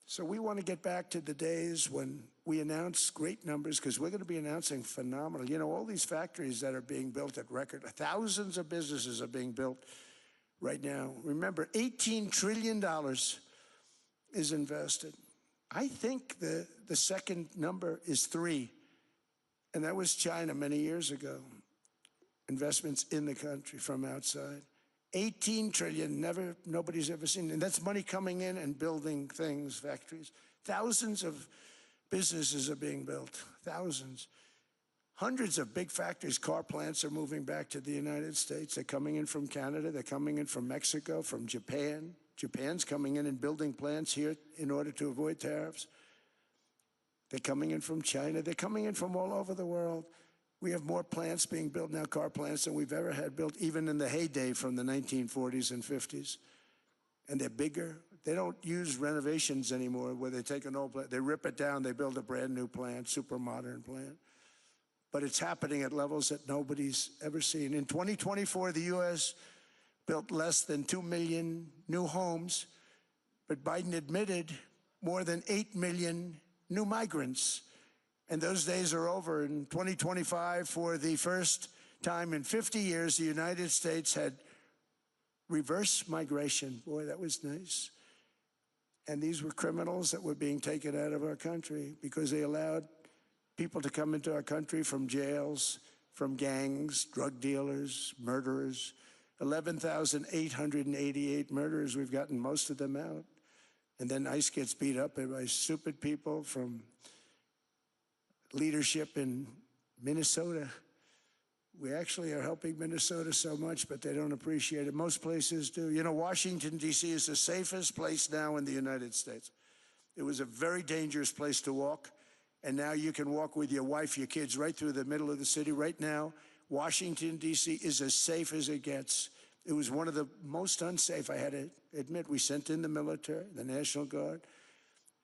So we want to get back to the days when we announce great numbers, because we're going to be announcing phenomenal. You know, all these factories that are being built at record, thousands of businesses are being built right now. Remember, $18 trillion is invested. I think the second number is 3. And that was China many years ago. Investments in the country from outside. 18 trillion, nobody's ever seen. And that's money coming in and building things, factories. Thousands of businesses are being built, thousands. Hundreds of big factories, car plants are moving back to the United States. They're coming in from Canada, they're coming in from Mexico, from Japan. Japan's coming in and building plants here in order to avoid tariffs. They're coming in from China. They're coming in from all over the world. We have more plants being built now, car plants, than we've ever had built, even in the heyday from the 1940s and 50s. And they're bigger. They don't use renovations anymore where they take an old plant, they rip it down, they build a brand new plant, super modern plant. But it's happening at levels that nobody's ever seen. In 2024, the U.S. built less than 2 million new homes, but Biden admitted more than 8 million new migrants. And those days are over. In 2025, for the first time in 50 years, the United States had reverse migration. Boy, that was nice. And these were criminals that were being taken out of our country because they allowed people to come into our country from jails, from gangs, drug dealers, murderers. 11,888 murderers. We've gotten most of them out. And then ICE gets beat up by stupid people from leadership in Minnesota. We actually are helping Minnesota so much, but they don't appreciate it. Most places do. You know, Washington, D.C. is the safest place now in the United States. It was a very dangerous place to walk, and now you can walk with your wife, your kids, right through the middle of the city. Right now, Washington, D.C. is as safe as it gets. It was one of the most unsafe, I had to admit. We sent in the military, the National Guard.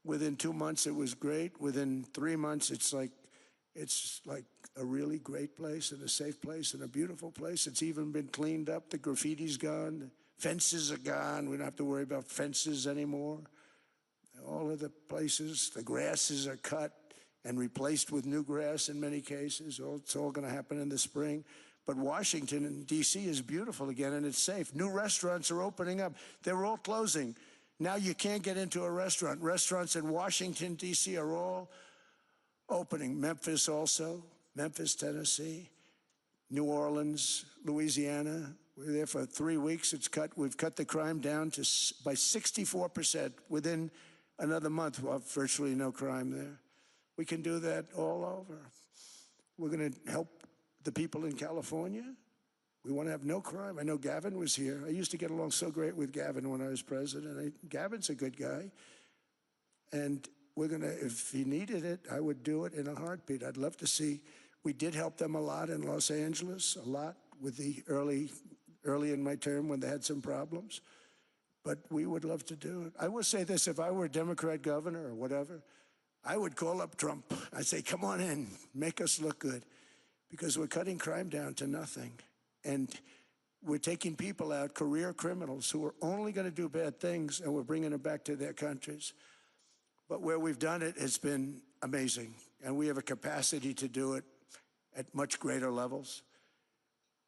Within 2 months, it was great. Within 3 months, it's like a really great place and a safe place and a beautiful place. It's even been cleaned up. The graffiti's gone. The fences are gone. We don't have to worry about fences anymore. All of the places, the grasses are cut and replaced with new grass in many cases. It's all going to happen in the spring. But Washington, D.C. is beautiful again, and it's safe. New restaurants are opening up. They were all closing. Now you can't get into a restaurant. Restaurants in Washington, D.C. are all opening. Memphis also, Memphis, Tennessee, New Orleans, Louisiana. We were there for 3 weeks. We've cut the crime down by 64%. Within another month, we'll have virtually no crime there. We can do that all over. We're going to help the people in California. We want to have no crime. I know Gavin was here. I used to get along so great with Gavin when I was president. Gavin's a good guy. And we're going to, if he needed it, I would do it in a heartbeat. I'd love to see. We did help them a lot in Los Angeles, a lot with the early in my term when they had some problems. But we would love to do it. I will say this, if I were a Democrat governor or whatever, I would call up Trump. I'd say, come on in, make us look good. Because we're cutting crime down to nothing. And we're taking people out, career criminals, who are only going to do bad things, and we're bringing them back to their countries. But where we've done it, it's been amazing. And we have a capacity to do it at much greater levels.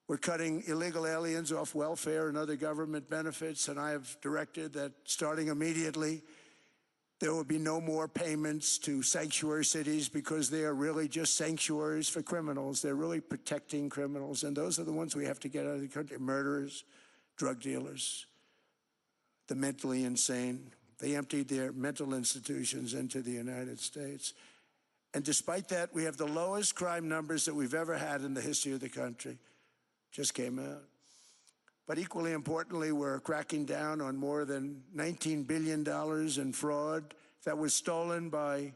We're cutting illegal aliens off welfare and other government benefits, and I have directed that starting immediately, there will be no more payments to sanctuary cities because they are really just sanctuaries for criminals. They're really protecting criminals, and those are the ones we have to get out of the country: murderers, drug dealers, the mentally insane. They emptied their mental institutions into the United States. And despite that, we have the lowest crime numbers that we've ever had in the history of the country. Just came out. But equally importantly, we're cracking down on more than $19 billion in fraud that was stolen by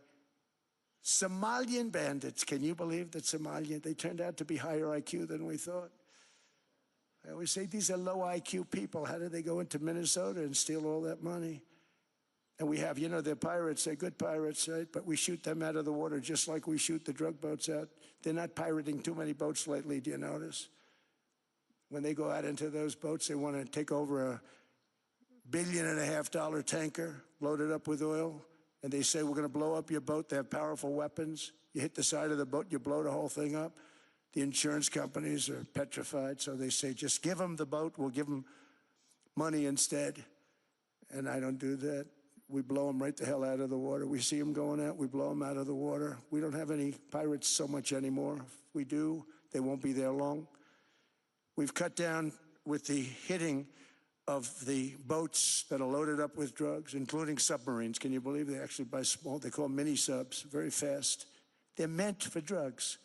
Somalian bandits. Can you believe that Somalian? They turned out to be higher IQ than we thought. I always say these are low IQ people. How did they go into Minnesota and steal all that money? And we have, you know, they're pirates, they're good pirates, right? But we shoot them out of the water just like we shoot the drug boats out. They're not pirating too many boats lately, do you notice? When they go out into those boats, they want to take over $1.5 billion tanker loaded up with oil, and they say, we're going to blow up your boat. They have powerful weapons. You hit the side of the boat, you blow the whole thing up. The insurance companies are petrified, so they say, just give them the boat, we'll give them money instead. And I don't do that. We blow them right the hell out of the water. We see them going out, we blow them out of the water. We don't have any pirates so much anymore. If we do, they won't be there long. We've cut down with the hitting of the boats that are loaded up with drugs, including submarines. Can you believe they actually buy small, they call them mini subs, very fast. They're meant for drugs.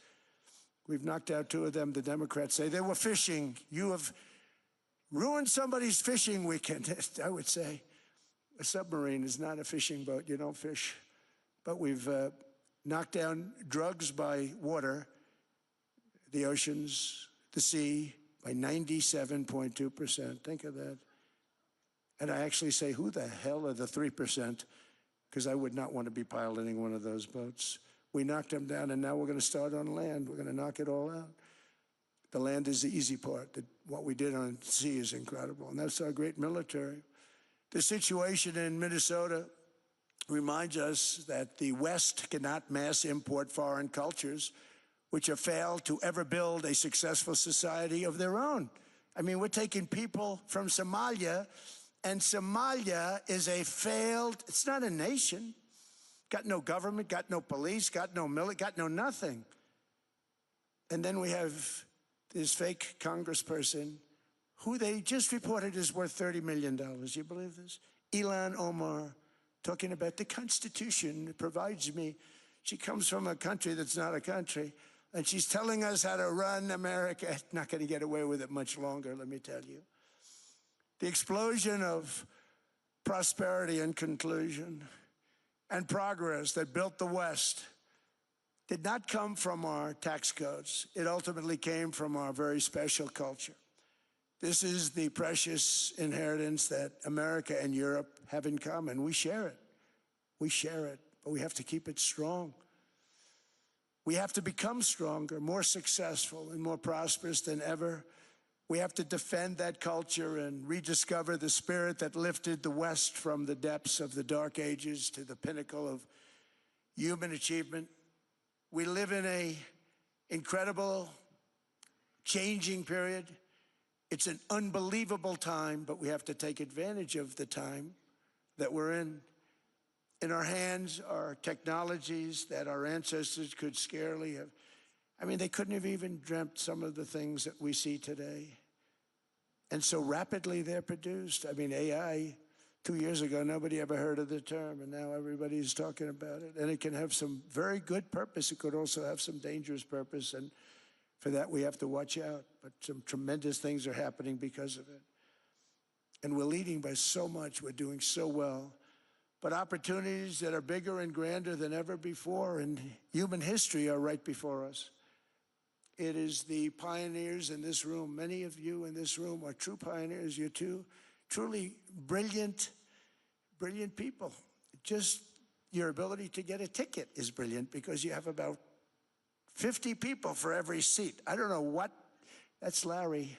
We've knocked out 2 of them. The Democrats say they were fishing. You have ruined somebody's fishing weekend, I would say. A submarine is not a fishing boat. You don't fish. But we've knocked down drugs by water, the oceans, the sea, by 97.2%. Think of that. And I actually say, who the hell are the 3%? Because I would not want to be piloting one of those boats. We knocked them down, and now we're going to start on land. We're going to knock it all out. The land is the easy part. What we did on sea is incredible, and that's our great military. The situation in Minnesota reminds us that the West cannot mass import foreign cultures, which have failed to ever build a successful society of their own. I mean, we're taking people from Somalia, and Somalia is a failed, it's not a nation. Got no government, got no police, got no military, got no nothing. And then we have this fake congressperson who they just reported is worth $30 million. You believe this? Ilhan Omar, talking about the Constitution provides me. She comes from a country that's not a country, and she's telling us how to run America. Not going to get away with it much longer, let me tell you. The explosion of prosperity and conclusion and progress that built the West did not come from our tax codes. It ultimately came from our very special culture. This is the precious inheritance that America and Europe have in common. We share it. We share it, but we have to keep it strong. We have to become stronger, more successful, and more prosperous than ever. We have to defend that culture and rediscover the spirit that lifted the West from the depths of the Dark Ages to the pinnacle of human achievement. We live in an incredible, changing period. It's an unbelievable time, but we have to take advantage of the time that we're in. In our hands are technologies that our ancestors could scarcely have. I mean, they couldn't have even dreamt some of the things that we see today. And so rapidly they're produced. I mean, AI, 2 years ago, nobody ever heard of the term, and now everybody's talking about it. And it can have some very good purpose. It could also have some dangerous purpose, and for that we have to watch out. But some tremendous things are happening because of it. And we're leading by so much. We're doing so well. But opportunities that are bigger and grander than ever before in human history are right before us. It is the pioneers in this room. Many of you in this room are true pioneers. You're truly brilliant, brilliant people. Just your ability to get a ticket is brilliant because you have about 50 people for every seat. I don't know what, that's Larry.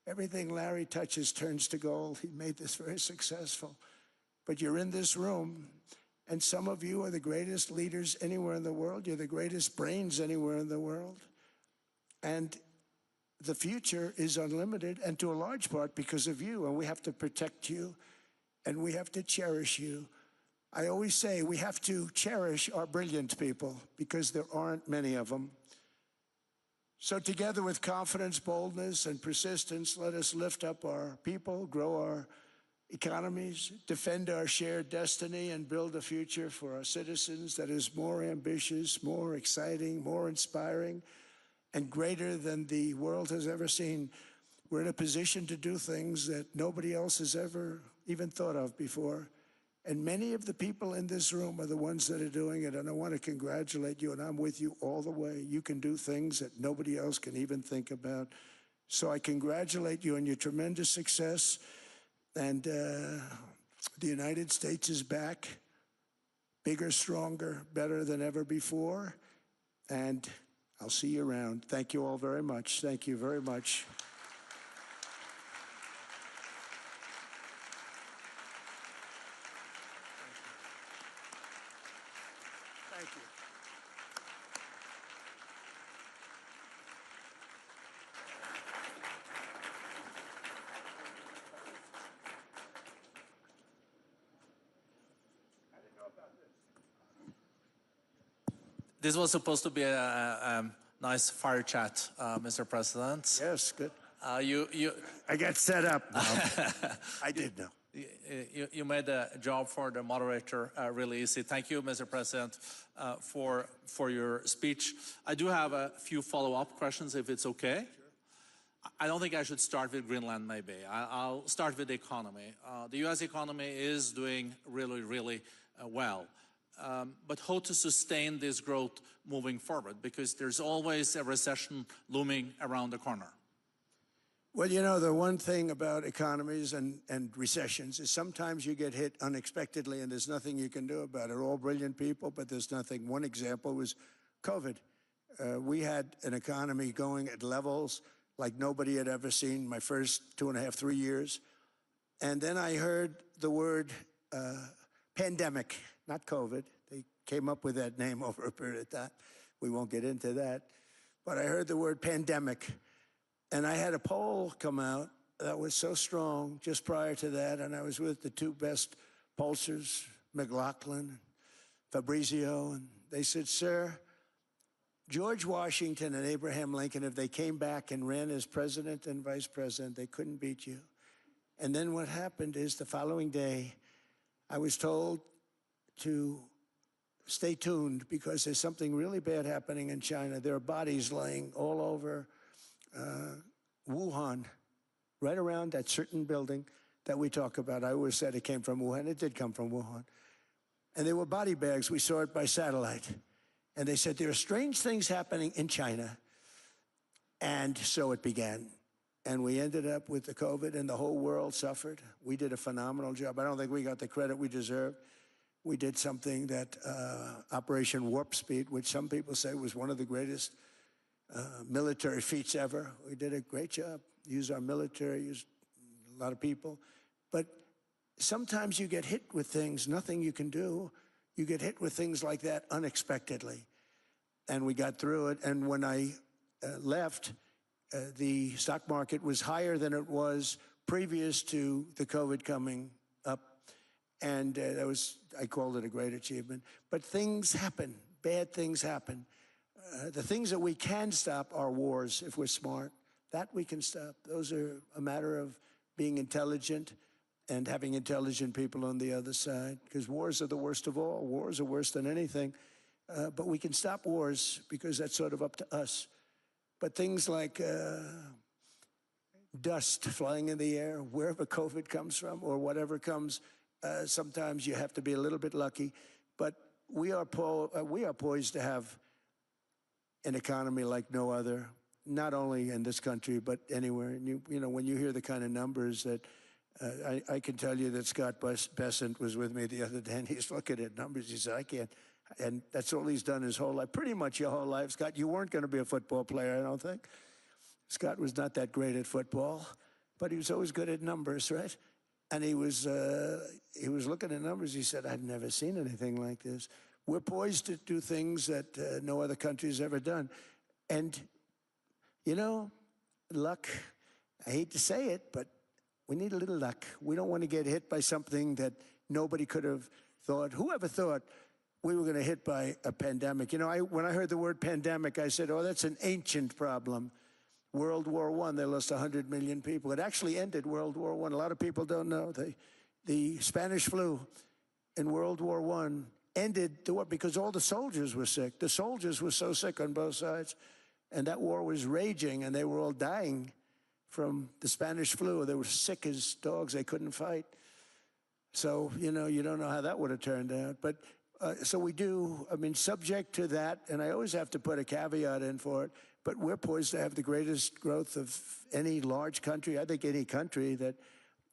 Everything Larry touches turns to gold. He made this very successful. But you're in this room, And some of you are the greatest leaders anywhere in the world. You're the greatest brains anywhere in the world. And the future is unlimited, and to a large part because of you. And we have to protect you, and we have to cherish you. I always say we have to cherish our brilliant people because there aren't many of them. So together with confidence, boldness, and persistence, let us lift up our people, grow our economies, defend our shared destiny, and build a future for our citizens that is more ambitious, more exciting, more inspiring, and greater than the world has ever seen. We're in a position to do things that nobody else has ever even thought of before. And many of the people in this room are the ones that are doing it, and I want to congratulate you, and I'm with you all the way. You can do things that nobody else can even think about. So I congratulate you on your tremendous success. And the United States is back, bigger, stronger, better than ever before. And I'll see you around. Thank you all very much. Thank you very much. Thank you. This was supposed to be a nice fire chat, Mr. President. Yes, good. You I got set up. I did know. You made the job for the moderator really easy. Thank you, Mr. President, for your speech. I do have a few follow-up questions, if it's okay. Sure. I don't think I should start with Greenland, maybe. I'll start with the economy. The U.S. economy is doing really, really well. But how to sustain this growth moving forward? Because there's always a recession looming around the corner. Well, you know, the one thing about economies and recessions is sometimes you get hit unexpectedly and there's nothing you can do about it. They're all brilliant people, but there's nothing. One example was COVID. We had an economy going at levels like nobody had ever seen my first 2.5, 3 years. And then I heard the word pandemic, not COVID. They came up with that name over a period of time. We won't get into that. But I heard the word pandemic. And I had a poll come out that was so strong just prior to that, and I was with the two best pollsters, McLaughlin, Fabrizio, and they said, sir, George Washington and Abraham Lincoln, if they came back and ran as president and vice president, they couldn't beat you. And then what happened is the following day, I was told to stay tuned because there's something really bad happening in China. There are bodies laying all over Wuhan, right around that certain building that we talk about. I always said it came from Wuhan. It did come from Wuhan. And there were body bags. We saw it by satellite. And they said, there are strange things happening in China. And so it began. And we ended up with the COVID, and the whole world suffered. We did a phenomenal job. I don't think we got the credit we deserved. We did something that Operation Warp Speed, which some people say was one of the greatest military feats ever. We did a great job. Used our military, used a lot of people. But sometimes you get hit with things, nothing you can do. You get hit with things like that unexpectedly. And we got through it. And when I left, the stock market was higher than it was previous to the COVID coming up. And that was, I called it a great achievement. But things happen, bad things happen. The things that we can stop are wars if we're smart. That we can stop. Those are a matter of being intelligent and having intelligent people on the other side, because wars are the worst of all. Wars are worse than anything. But we can stop wars because that's sort of up to us. But things like dust flying in the air, wherever COVID comes from or whatever comes, sometimes you have to be a little bit lucky. But we are poised to have an economy like no other, not only in this country, but anywhere. And you know, when you hear the kind of numbers that, I can tell you that Scott Bessent was with me the other day, and he's looking at numbers. He said, I can't. And that's all he's done his whole life, pretty much your whole life. Scott, you weren't going to be a football player, I don't think. Scott was not that great at football, but he was always good at numbers, right? And he was looking at numbers. He said, I've never seen anything like this. We're poised to do things that no other country has ever done. And, you know, luck, I hate to say it, but we need a little luck. We don't want to get hit by something that nobody could have thought. Whoever thought we were going to hit by a pandemic? You know, when I heard the word pandemic, I said, oh, that's an ancient problem. World War I, they lost 100 million people. It actually ended World War I. A lot of people don't know. The Spanish flu in World War I ended the war because all the soldiers were sick. The soldiers were so sick on both sides, and that war was raging, and they were all dying from the Spanish flu. They were sick as dogs. They couldn't fight. So, you know, you don't know how that would have turned out. But so we do, I mean, subject to that, and I always have to put a caveat in for it, but we're poised to have the greatest growth of any large country, I think any country that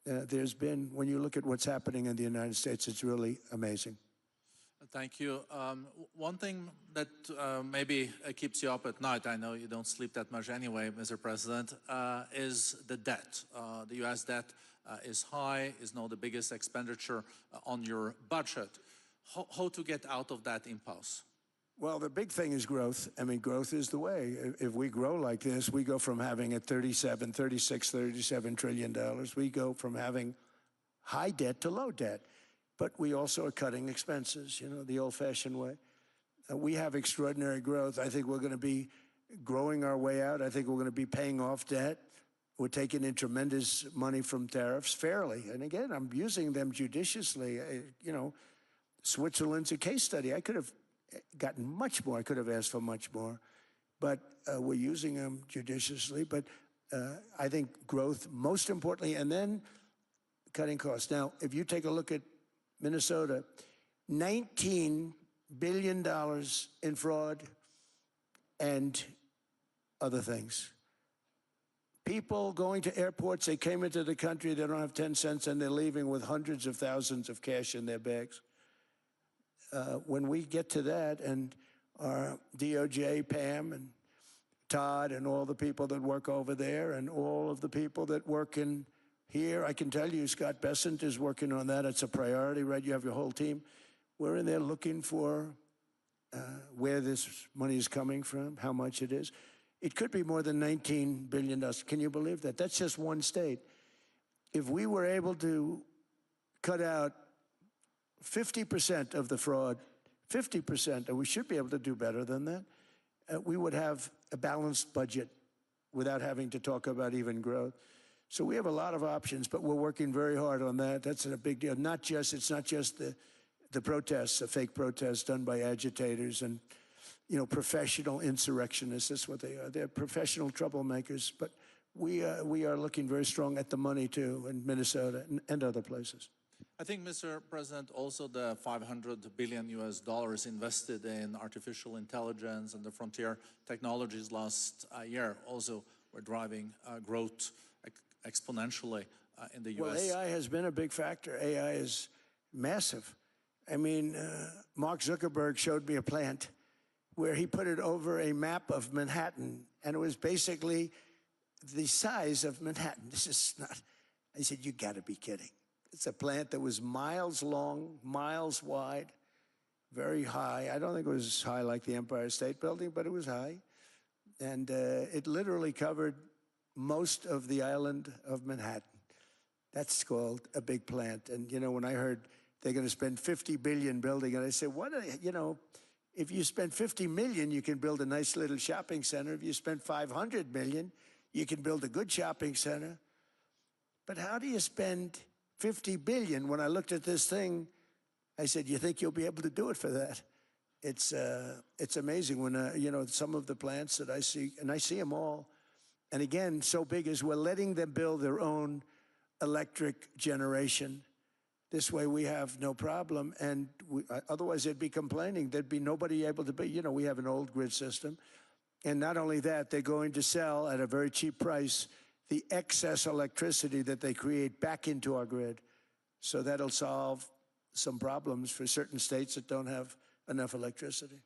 there's been. When you look at what's happening in the United States, it's really amazing. Thank you. One thing that maybe keeps you up at night, I know you don't sleep that much anyway, Mr. President, is the debt. The U.S. debt is high, is now the biggest expenditure on your budget. How to get out of that impasse? Well, the big thing is growth. I mean, growth is the way. If we grow like this, we go from having at $37 trillion. We go from having high debt to low debt. But we also are cutting expenses, you know, the old-fashioned way. We have extraordinary growth. I think we're going to be growing our way out. I think we're going to be paying off debt. We're taking in tremendous money from tariffs fairly. And again, I'm using them judiciously. You know, Switzerland's a case study. I could have gotten much more. I could have asked for much more. But we're using them judiciously. But I think growth, most importantly, and then cutting costs. Now, if you take a look at Minnesota, $19 billion in fraud and other things. People going to airports, they came into the country, they don't have 10 cents, and they're leaving with hundreds of thousands of cash in their bags. When we get to that, and our DOJ, Pam, and Todd, and all the people that work over there, and all of the people that work in here, I can tell you, Scott Bessent is working on that. It's a priority, right? You have your whole team. We're in there looking for where this money is coming from, how much it is. It could be more than $19 billion. Can you believe that? That's just one state. If we were able to cut out 50% of the fraud, 50%, and we should be able to do better than that, we would have a balanced budget without having to talk about even growth. So we have a lot of options, but we're working very hard on that. That's a big deal. It's not just the protests, the fake protests done by agitators and, you know, professional insurrectionists. That's what they are. They're professional troublemakers. But we are looking very strong at the money too in Minnesota and other places. I think, Mr. President, also the $500 billion invested in artificial intelligence and the frontier technologies last year also were driving growth exponentially in the U.S. Well, AI has been a big factor. AI is massive. I mean, Mark Zuckerberg showed me a plant where he put it over a map of Manhattan, and it was basically the size of Manhattan. This is not, I said, you got to be kidding. It's a plant that was miles long, miles wide, very high. I don't think it was high like the Empire State Building, but it was high. And it literally covered most of the island of Manhattan. That's called a big plant. And, you know, when I heard they're going to spend $50 billion building, and I said, what, you know, if you spend $50 million, you can build a nice little shopping center. If you spend $500 million, you can build a good shopping center. But how do you spend $50 billion? When I looked at this thing, I said, you think you'll be able to do it for that? It's amazing when, you know, some of the plants that I see, and I see them all, and again, so big is we're letting them build their own electric generation. This way we have no problem, and otherwise they'd be complaining. There'd be nobody able to be, you know, we have an old grid system. And not only that, they're going to sell at a very cheap price the excess electricity that they create back into our grid. So that'll solve some problems for certain states that don't have enough electricity.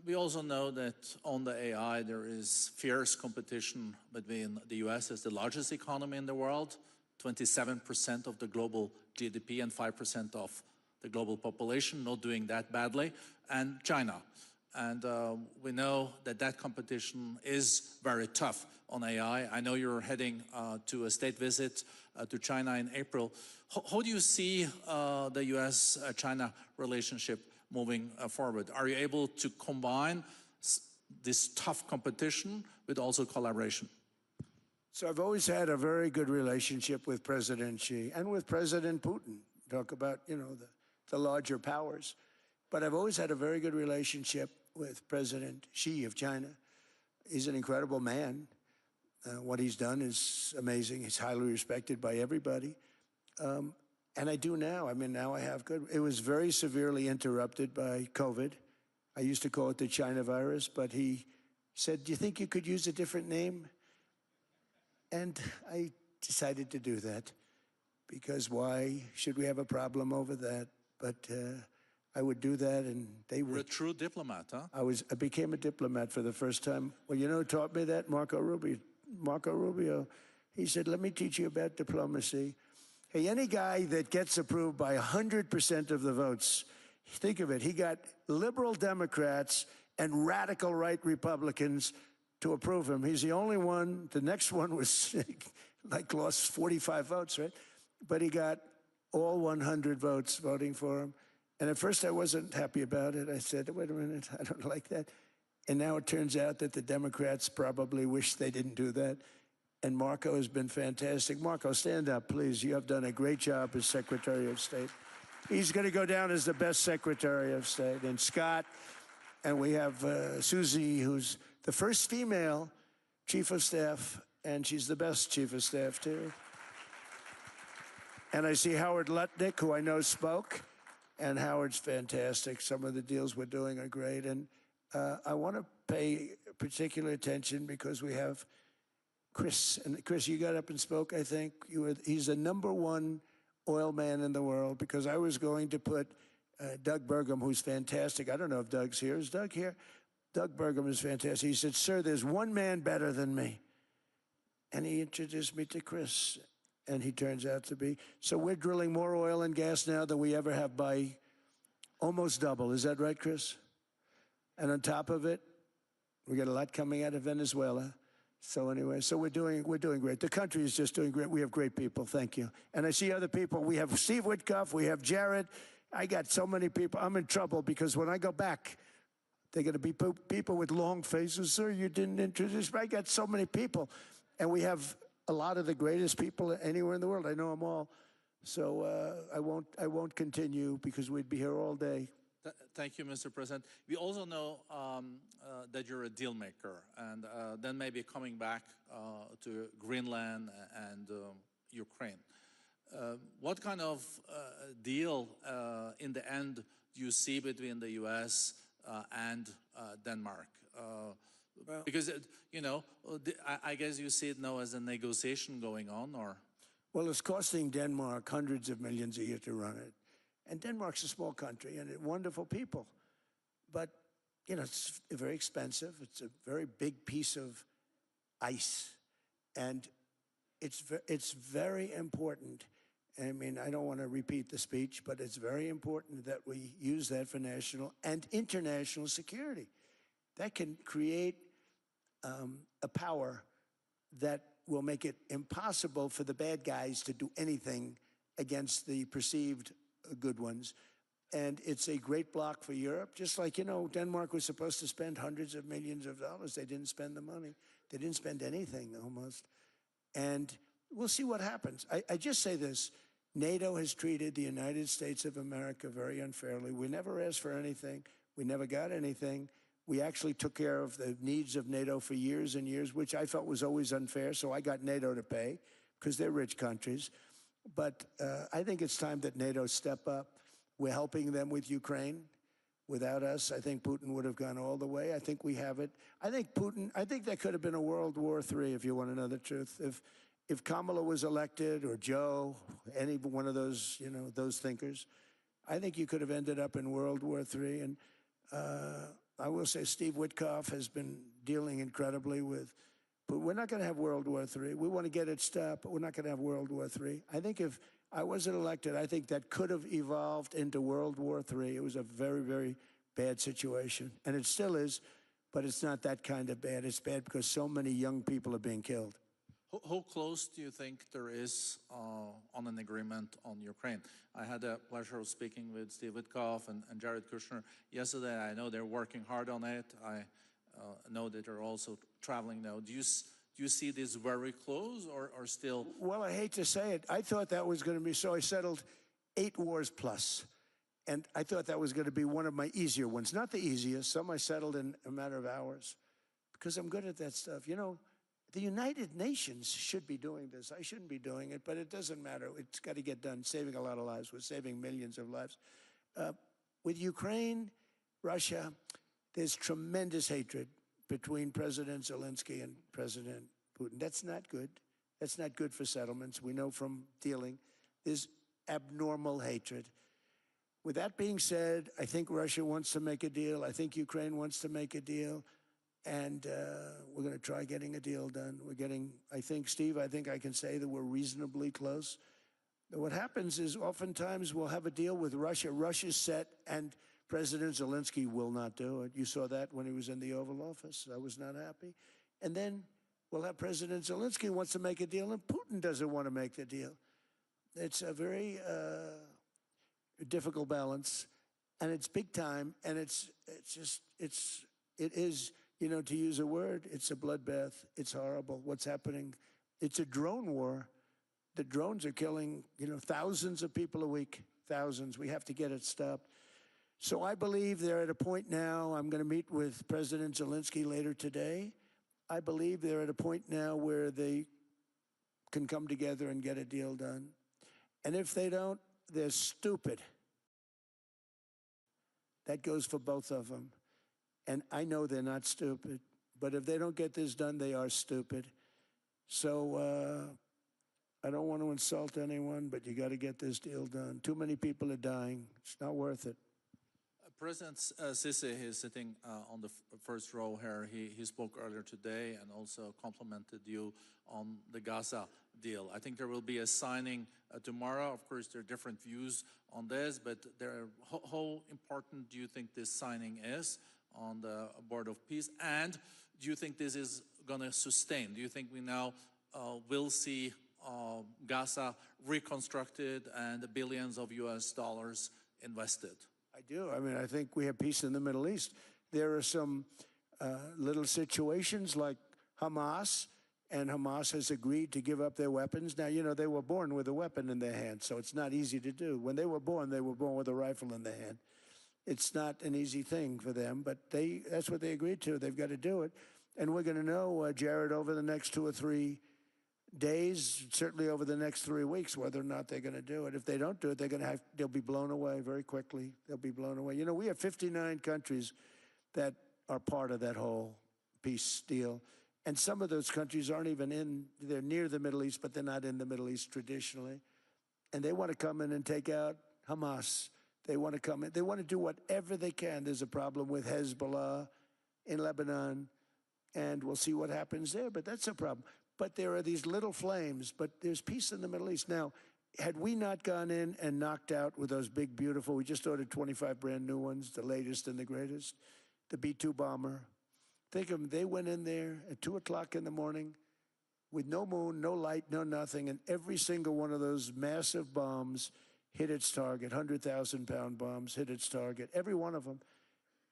We also know that on the AI, there is fierce competition between the U.S. as the largest economy in the world 27% of the global GDP and 5% of the global population, not doing that badly, and China. And we know that that competition is very tough on AI. I know you're heading to a state visit to China in April. How do you see the US-China relationship moving forward? Are you able to combine this tough competition with also collaboration? So I've always had a very good relationship with President Xi and with President Putin. Talk about, you know, the larger powers. But I've always had a very good relationship with President Xi of China. He's an incredible man. What he's done is amazing. He's highly respected by everybody. And I do now. I mean, now I have good. It was very severely interrupted by COVID. I used to call it the China virus, but he said, "Do you think you could use a different name?" And I decided to do that, because why should we have a problem over that? But I would do that, and they would. You're a true diplomat, huh? I became a diplomat for the first time. Well, you know who taught me that? Marco Rubio. He said, "Let me teach you about diplomacy." Hey, any guy that gets approved by 100% of the votes, think of it, he got liberal Democrats and radical right Republicans to approve him. He's the only one. The next one was like lost 45 votes, right? But he got all 100 votes voting for him. And at first I wasn't happy about it. I said, wait a minute, I don't like that. And now it turns out that the Democrats probably wish they didn't do that. And Marco has been fantastic. Marco, stand up, please. You have done a great job as Secretary of State. He's going to go down as the best Secretary of State. And Scott, and we have Susie, who's the first female Chief of Staff, and she's the best Chief of Staff, too. And I see Howard Lutnick, who I know spoke, and Howard's fantastic. Some of the deals we're doing are great. And I want to pay particular attention because we have Chris. And Chris, you got up and spoke, I think. He's the #1 oil man in the world, because I was going to put Doug Burgum, who's fantastic. I don't know if Doug's here. Is Doug here? Doug Burgum is fantastic. He said, "Sir, there's one man better than me." And he introduced me to Chris, and he turns out to be. So we're drilling more oil and gas now than we ever have, by almost double. Is that right, Chris? And on top of it, we got a lot coming out of Venezuela. So anyway, so we're doing great. The country is just doing great. We have great people. Thank you. And I see other people. We have Steve Witkoff. We have Jared. I got so many people. I'm in trouble because when I go back, they're going to be people with long faces. "Sir, you didn't introduce me." I got so many people. And we have a lot of the greatest people anywhere in the world. I know them all. So I won't continue because we'd be here all day. Thank you, Mr. President. We also know that you're a deal maker, and then maybe coming back to Greenland and Ukraine. What kind of deal in the end do you see between the US and Denmark? Because, you know, I guess you see it now as a negotiation going on, or? Well, it's costing Denmark hundreds of millions a year to run it. And Denmark's a small country and wonderful people. But, you know, it's very expensive. It's a very big piece of ice. And it's very important. I mean, I don't want to repeat the speech, but it's very important that we use that for national and international security. That can create a power that will make it impossible for the bad guys to do anything against the perceived good ones. And it's a great block for Europe. Just like, you know, Denmark was supposed to spend hundreds of millions of dollars. They didn't spend the money. They didn't spend anything, almost. And we'll see what happens. I just say this. NATO has treated the United States of America very unfairly. We never asked for anything. We never got anything. We actually took care of the needs of NATO for years and years, which I felt was always unfair. So I got NATO to pay because they're rich countries. But I think it's time that NATO step up. We're helping them with Ukraine. Without us, I think Putin would have gone all the way. I think we have it. I think there could have been a World War III, if you want to know the truth. If Kamala was elected, or Joe, any one of those, you know, those thinkers, I think you could have ended up in World War III. And I will say Steve Witkoff has been dealing incredibly with but we're not going to have World War III. We want to get it stopped, but we're not going to have World War III. I think if I wasn't elected, I think that could have evolved into World War III. It was a very, very bad situation, and it still is, but it's not that kind of bad. It's bad because so many young people are being killed. How close do you think there is on an agreement on Ukraine? I had the pleasure of speaking with Steve Witkoff and Jared Kushner yesterday. I know they're working hard on it. I know that they're also traveling now. Do you see this very close or still? Well, I hate to say it. I thought that was going to be, so I settled 8 wars plus. And I thought that was going to be one of my easier ones. Not the easiest. Some I settled in a matter of hours because I'm good at that stuff. You know, the United Nations should be doing this. I shouldn't be doing it, but it doesn't matter. It's got to get done, saving a lot of lives. We're saving millions of lives. With Ukraine, Russia, there's tremendous hatred between President Zelensky and President Putin. That's not good. That's not good for settlements. We know from dealing. There's abnormal hatred. With that being said, I think Russia wants to make a deal. I think Ukraine wants to make a deal. And we're going to try getting a deal done. We're getting, I think, Steve, I think I can say that we're reasonably close. What happens is oftentimes we'll have a deal with Russia. Russia's set, and President Zelensky will not do it. You saw that when he was in the Oval Office. I was not happy. And then we'll have President Zelensky wants to make a deal, and Putin doesn't want to make the deal. It's a very difficult balance, and it's big time, and it is, you know, to use a word, it's a bloodbath. It's horrible what's happening. It's a drone war. The drones are killing, you know, thousands of people a week, thousands. We have to get it stopped. So I believe they're at a point now, I'm going to meet with President Zelensky later today. I believe they're at a point now where they can come together and get a deal done. And if they don't, they're stupid. That goes for both of them. And I know they're not stupid, but if they don't get this done, they are stupid. So I don't want to insult anyone, but you got to get this deal done. Too many people are dying. It's not worth it. President Sisi is sitting on the first row here. He spoke earlier today and also complimented you on the Gaza deal. I think there will be a signing tomorrow. Of course, there are different views on this, but how important do you think this signing is on the board of peace? And do you think this is going to sustain? Do you think we now will see Gaza reconstructed and the billions of US dollars invested? I do. I mean, I think we have peace in the Middle East. There are some little situations like Hamas, and Hamas has agreed to give up their weapons. Now, you know, they were born with a weapon in their hand, so it's not easy to do. When they were born with a rifle in their hand. It's not an easy thing for them, but that's what they agreed to. They've got to do it. And we're going to know, Jared, over the next 2 or 3 days, certainly over the next 3 weeks, whether or not they're going to do it. If they don't do it, they'll be blown away very quickly. They'll be blown away. You know, we have 59 countries that are part of that whole peace deal. And some of those countries aren't even they're near the Middle East, but they're not in the Middle East traditionally. And they want to come in and take out Hamas. They want to come in. They want to do whatever they can. There's a problem with Hezbollah in Lebanon, and we'll see what happens there, but that's a problem. But there are these little flames, but there's peace in the Middle East. Now, had we not gone in and knocked out with those big, beautiful, we just ordered 25 brand new ones, the latest and the greatest, the B-2 bomber. Think of them, they went in there at 2 o'clock in the morning with no moon, no light, no nothing, and every single one of those massive bombs hit its target, 100,000-pound bombs hit its target, every one of them.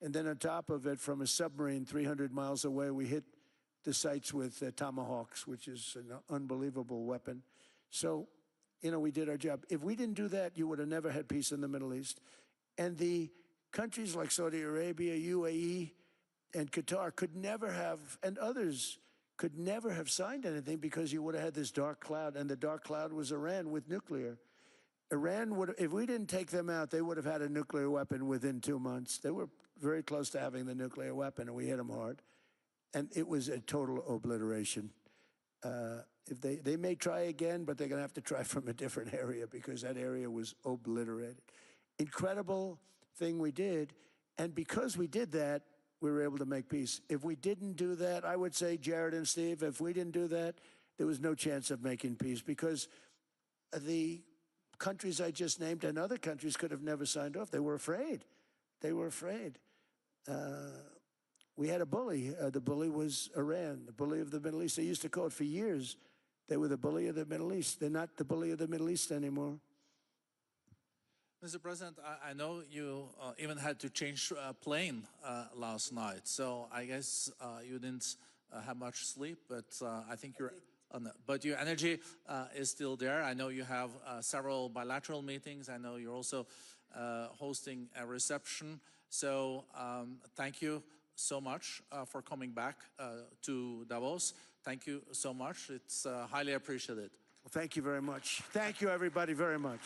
And then on top of it, from a submarine 300 miles away, we hit the sites with Tomahawks, which is an unbelievable weapon. So, you know, we did our job. If we didn't do that, you would have never had peace in the Middle East. And the countries like Saudi Arabia, UAE, and Qatar could never have, and others could never have signed anything because you would have had this dark cloud, and the dark cloud was Iran with nuclear. Iran would, if we didn't take them out, they would have had a nuclear weapon within 2 months. They were very close to having the nuclear weapon, and we hit them hard. And it was a total obliteration. If they may try again, but they're going to have to try from a different area because that area was obliterated. Incredible thing we did. And because we did that, we were able to make peace. If we didn't do that, I would say, Jared and Steve, if we didn't do that, there was no chance of making peace, because the countries I just named and other countries could have never signed off. They were afraid. They were afraid. We had a bully. The bully was Iran, the bully of the Middle East. They used to call it for years. They were the bully of the Middle East. They're not the bully of the Middle East anymore. Mr. President, I know you even had to change plane last night, so I guess you didn't have much sleep, but I think but your energy is still there. I know you have several bilateral meetings. I know you're also hosting a reception. So thank you so much for coming back to Davos. Thank you so much. It's highly appreciated. Well, thank you very much. Thank you, everybody, very much.